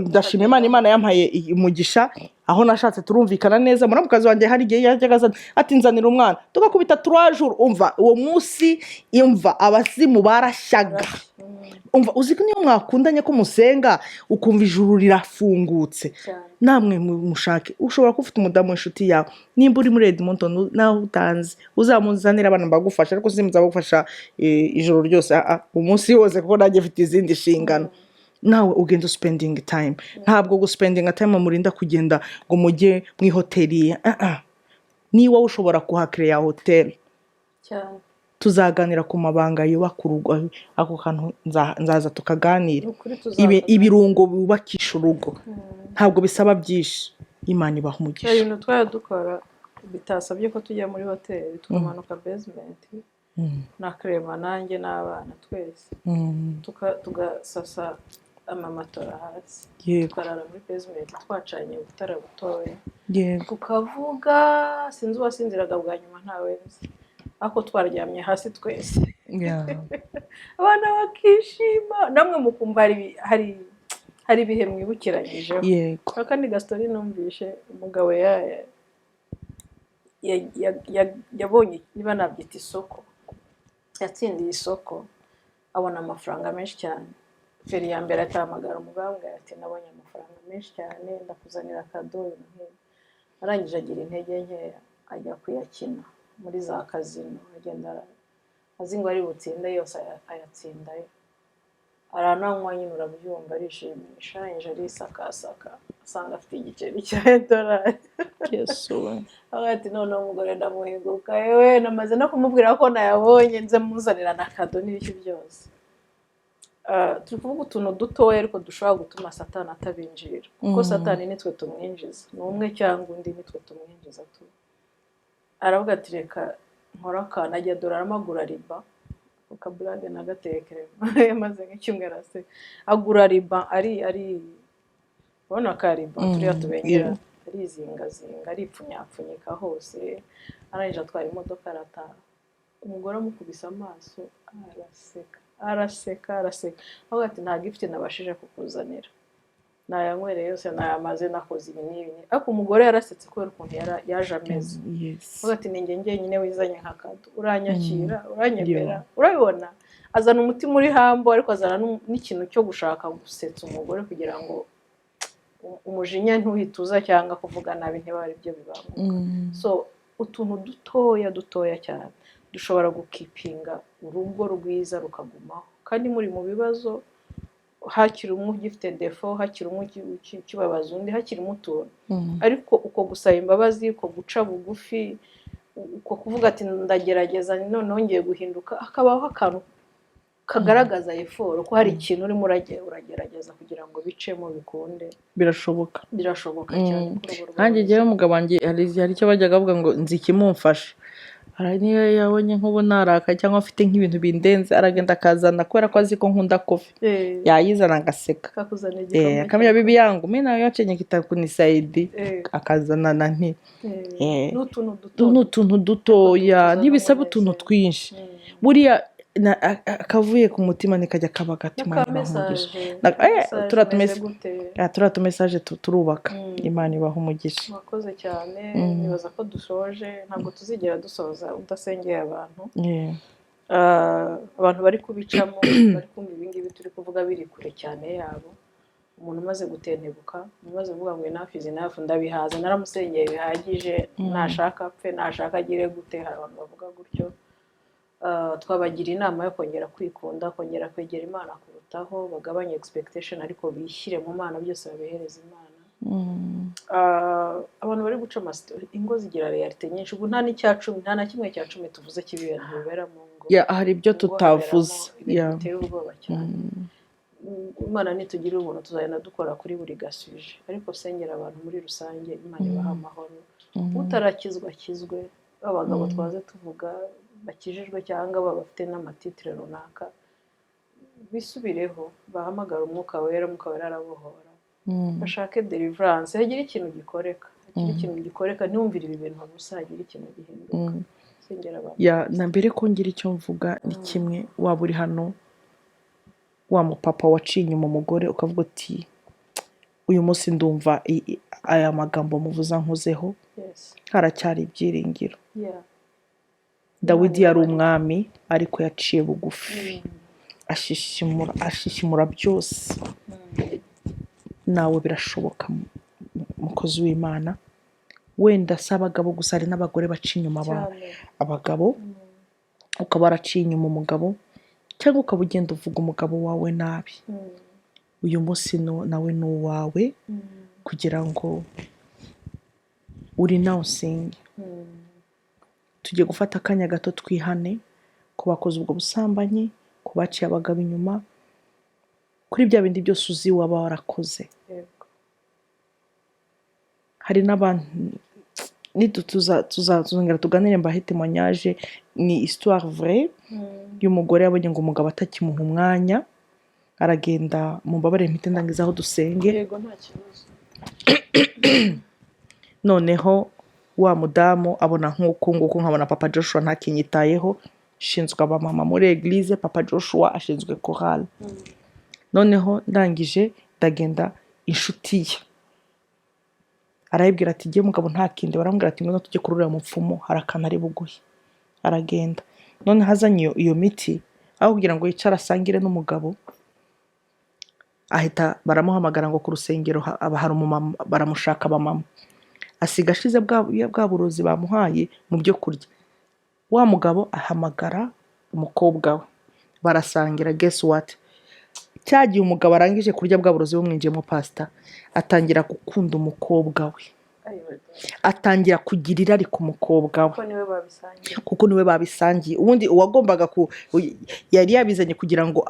ndashima Imana yampaye umugisha aho nashatse turumvikana neza muri mukazi wanjye hari igihe yajyaga ati nzanira umwana tugakubita 3 jours umva uwo munsi imva abazimu barashyaga umva uzi ko niyo mwakundanye ko musenga ukumva ijuru rirafungutse namwe mushake ushobora kuba ufite umudamu w'inshuti yawe nimba uri muri Edmonton naho utanzi uzamuzanira abana bagufasha ariko simuzabagufasha ijoro ryose umunsi wose kuko nanjye mfite izindi nshingano nawe ugenda spending time ntabwo guspendinga time murinda kugenda ngo mujye mu ihoteli ni wowe ushobora kuhakireya hoteli cyane tuzaganira ku mabanga yubaka urugo ako kantu nzaza tukaganira ibirungo bubakisha urugo ntabwo bisaba byinshi Imana ibaha umugisha ibintu twari dukora bitasabye ko tujya muri hoteli tukamanuka basement na Clema nanjye n'abana twese tugasasa amamatora hasi tukarara muri basement twacanye ubutara butoya tukavuga sinzi uwasinziraga bwa nyuma ntawe nzi ako twaryamye hasi twese abana bakishima namwe mukumva hari ibihe mwibukiranyije kandi Gaston numvishe umugabo yabonye niba nabyita isoko yatsindiye isoko abona amafaranga menshi cyane feri ya mbere atamagara umuganga ati nabonye amafaranga menshi cyane ndakuzanira kado arangije agira intege nkeya ajya kuyakina muri za kazino agenda azi ngo ari butsinde yose ayatsindayo arananywa nyine urabyumva arishimisha arangije arisakasaka asanga afite igiceri $1 Yesu ati none umugore ndamuhinguka yewe namaze no kumubwira ko nayabonye nze muzanira na kado n'ibiki byose turi kuvuga utuntu dutoya ariko dushobora gutuma satani atabinjira kuko satani nitwe tumwinjiza ni umwe cyangwa undi nitwe tumwinjiza tu aravuga ati reka nkora akantu ajya dore aramagura riba ukaburage nagatekerema yamaze nk'icyumweru ase agura riba ari ubona ko ari riba turiya tubengera arizingazinga aripfunyapfunyika hose arangije atwara imodoka arataha umugore amukubise amaso araseka avuga ati nta gift nabashije kukuzanira nayanywereye yose nayamaze nakoze ibi n'ibi ariko umugore yarasetse kubera ukuntu yaje ameze avuga ati ninjye njyenyine wizanye nka kado uranyakira uranyemera urabibona azana umutima uri hambo ariko azana n'ikintu cyo gushaka gusetsa umugore kugira ngo umujinya ntuhituza cyangwa kuvuga nabi ntibari byo bibanguka so utuntu dutoya cyane dushobora gukipinga urugo rwiza rukagumaho kandi muri mu bibazo hakiri umwe ugifite defo hakiri umwe ukibabaza undi hakirimo utuntu ariko uko gusaba imbabazi uko guca bugufi uko kuvuga ati ndagerageza noneho ngiye guhinduka hakabaho akantu kagaragaza effort ko hari ikintu urimo uragerageza kugira ngo bicemo bikunde birashoboka cyane nanjye jyewe umugabo wanjye hari icyo bajyaga bavuga ngo nzi ikimumfasha niyo yabonye nk'ubu naraka cyangwa afite nk'ibintu bindenze aragenda akazana kubera ko azi ko nkunda kofi yayizana agaseka akamenya bibi yangu mimi nayo yacenye kitakunisaidia akazana na nti n'utuntu dutoya ntibisaba utuntu twinshi buriya akavuye ku mutima nikajya kaba gatima turiya tumesaje turubaka Imana ibaha umugisha mwakoze cyane nibaza ko dusoje ntabwo tuzigera dusoza udasengeye abantu abantu bari kubicamo bari kumva ibingibi turi kuvuga biri kure cyane yabo umuntu umaze gutentebuka umaze kuvuga ngo enough is enough ndabihaza naramusengeye bihagije nashaka apfe nashaka agire gute hari abantu bavuga gutyo twabagira inama yo kongera kwikunda kongera kwegera Imana kurutaho bagabanye expectation ariko bishyire mu Mana byose babihereza Imana abantu bari guca amastori ingo zigira realite nyinshi ubu nta na kimwe cya 10 tuvuze kibintu bibera mu ngo hari ibyo tutavuze bitera ubwoba cyane Imana nitugira ubuntu tuzagenda dukora kuri buri gasuje ariko sengera abantu muri rusange Imana ibaha amahoro utarakizwa kizwe abagabo twaze tuvuga bakijijwe cyangwa bafite n'amatitire runaka bisubireho bahamagara umwuka wera arabohora bashake deliverance hagira ikintu gikoreka ntiwumvire ibi bintu gusa hagira ikintu gihinduka sengera abantu na mbere ko ngira icyo mvuga ni kimwe waba uri hano wa mupapa waciye inyuma umugore ukavuga uti uyu munsi ndumva aya magambo muvuza nkozeho haracyari ibyiringiro Dawidi yari umwami ariko yaciye bugufi ashishimura byose. Nawe birashoboka mukozi w'Imana, wenda si abagabo gusa, hari n'abagore baca inyuma abagabo, ukaba waraciye inyuma umugabo, cyangwa ukaba ugenda uvuga umugabo wawe nabi. Uyu munsi nawe ni uwawe, kugira ngo urinawusinge. Tugiye gufata akanya gato twihane ku bakoze ubwo busambanyi, ku baciye abagabo inyuma, kuri bya bindi byose uzi waba warakoze. Hari n'abantu tuzongera tuganire mbahe témoignage, ni histoire vraie y'umugore yabonye ngo umugabo atakimuha umwanya, aragenda, mumbabarire mpite ndangiza aho dusenge. Yego, nta kibazo. Noneho wa mudamu abona nk'uko nkabona papa Joshua ntakinyitayeho, ashinzwe abamama muri eglise, papa Joshua ashinzwe chorale. Noneho ndangije ndagenda, inshuti ye arayibwira ati giye mugabo ntakinde, baramubwira ati ngwino tujye kururira mupfumu, hari akantu ari buguhe. Aragenda, none hazanye iyo miti, aho kugira ngo yicara asangire n'umugabo, ahita baramuhamagara ngo ku rusengero hari umumama, baramushaka abamama. Asiga ashize bwa burozi bamuhaye mu byo kurya. Wa mugabo ahamagara umukobwa we, barasangira. Guess what? Cyagiye umugabo arangije kurya bwa burozi bumwinjiyemo pastor, atangira gukunda umukobwa we, atangira kugira irari ku mukobwa we, kuko niwe babisangiye. Ubundi uwagombaga yari yabizanye kugira ngo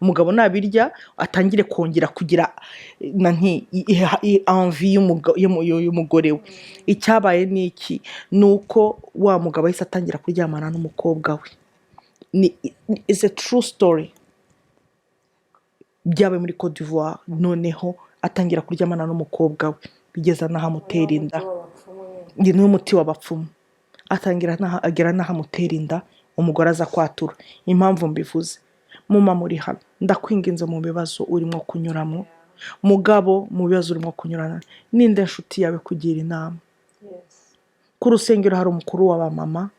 umugabo nabirya atangire kongera kugira envie y'umugore we. Icyabaye ni iki? Nuko wa mugabo yahise atangira kuryamana n'umukobwa we. It's a true story. Byabaye muri Côte d'Ivoire. Noneho atangira kuryamana n'umukobwa we, bigeza n'aho amutera inda. Niwe muti w'abapfumu. Agera n'aho amutera inda, umugore aza kwatura. Impamvu mbivuze, muma muri hano, ndakwinginze mu bibazo urimo kunyuramo, mugabo mu bibazo urimo kunyurana, ninde nshuti yawe kugira inama. Ku rusengero hari umukuru w'abamama,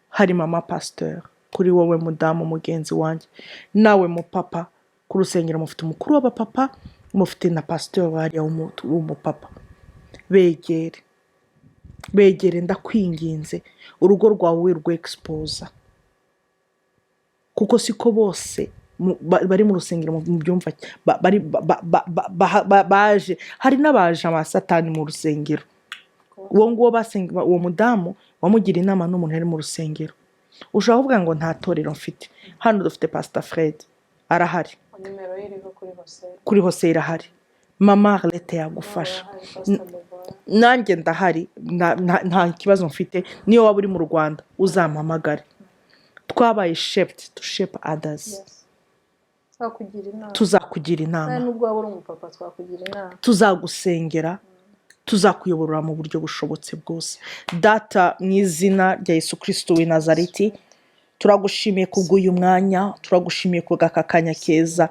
hari mama pasteur, kuri wowe mudamu mugenzi wanjye, nawe mu papa. Ku rusengero mufite umukuru w'abapapa, mufite na pasteur wariya w'umupapa. Begere ndakwinginze, urugo rwawe rw'exposa, kuko siko bose bari mu rusengero mu byumva baje. Hari n'abaje amasatani mu rusengero. Uwo nguwo uwo mudamu wamugira inama n'umuntu ari mu rusengero. Ushobora kuvuga ngo nta torero mfite. Hano dufite Pastor Fred, arahari. Nimero ye iriho kuri hose irahari. Mama Arlette yagufasha. Nanjye ndahari, nta kibazo mfite. Niyo waba uri mu Rwanda uzampamagare. Twabaye shaped to shape others. Tuzakugira inama. Nubwo waba uri umupapa twakugira inama. Tuzagusengera, tuzakuyoborera mu buryo bushobotse bwose. Data, mu izina rya Yesu Kristo w'i Nazareti, turagushimiye kubw'uyu mwanya, turagushimiye kubw'aka kanya keza.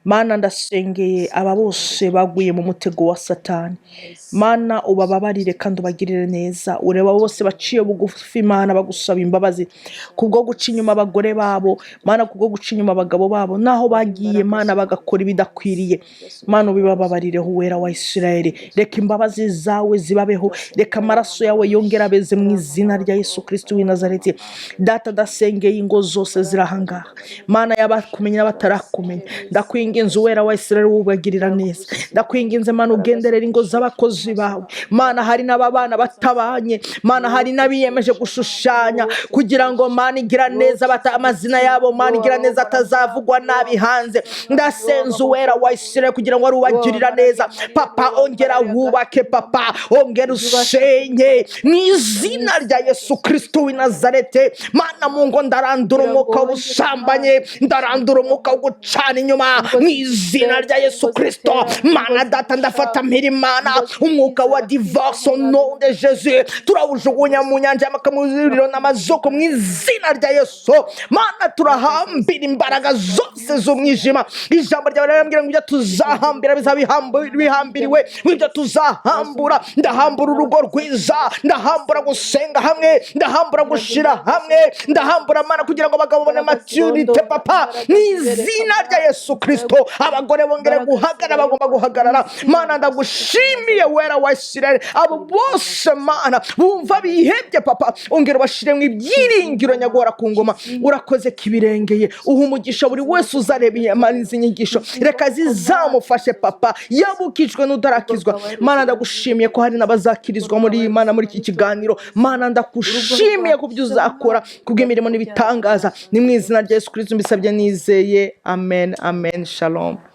Mana, ndasengeye aba bose baguye mu mutego wa Satani. Mana, ubababarire kandi ubagirire neza. Ureba bose baciye bugufi, Mana, bagusaba imbabazi kubwo guca inyuma abagore babo, Mana, kubwo guca inyuma abagabo babo, naho bagiye Mana bagakora ibidakwiriye. Mana, ubibababarireho Uwera wa Isirayeli. Reka imbabazi zawe zibabeho, reka amaraso yawe yongera abeze mu izina rya Yesu Kristo w'i Nazareti. Data, ndasengeye ingo zose zirahangaha, Mana, y'abakumenya n'abatarakumenya. Ndakwinginze Uwera wa Isirayeli ubagirira neza. Ndakwinginze Mana, ugenderera ingo z'abakozi bawe. Mana, hari n'ababana batabanye, Mana, hari n'abiyemeje gushushanya kugira ngo Mana igira neza amazina yabo, Mana igira neza atazavugwa nabi hanze. Ndasenze Uwera wa Isirayeli kugira ngo ubagirira neza. Papa, ongera wubake, Papa, ongera usenye mu izina rya Yesu Kristo w'i Nazareti. Mana, mu ngo ndarandura umwuka w'ubusambanye, ndarandura umwuka wo gucana inyuma, mu izina rya Yesu Kristo. Mana data ndafata mpiri Imana umwuka wa divorce au nom de Jésus turawujugunya mu nyanja y'amakamuziriro n'amazoko mu izina rya Yesu. Mana turahambira imbaraga zose z'umwijima. Ijambo ryawe rirambwira ngo ibyo tuzahambira bihambiriwe, ibyo tuzahambura. Ndahambura urugo rwiza, ndahambura gusenga hamwe, ndahambura gushira hamwe, ndahambura Mana kugira ngo abagabo babone maturite papa mu izina rya Yesu Kristo. Abagore bongere guhagarara, bagomba guhagarara. Mana ndagushimiye wera wa Isirayeli, abo bose Mana bumva bihebye papa ongera bashiremwe ibyiringiro nyagora ku ngoma. Urakoze kibirengeye, uha umugisha buri wese uzareba izi nyigisho, reka zizamufashe papa yabukijwe n'udarakizwa. Mana ndagushimiye ko hari n'abazakirizwa muri iyi Mana muri iki kiganiro. Mana ndagushimiye ku byo uzakora kubw'imirimo n'ibitangaza, ni mu izina rya Yesu Kristo mbisabye nizeye, amen amen. Shalom.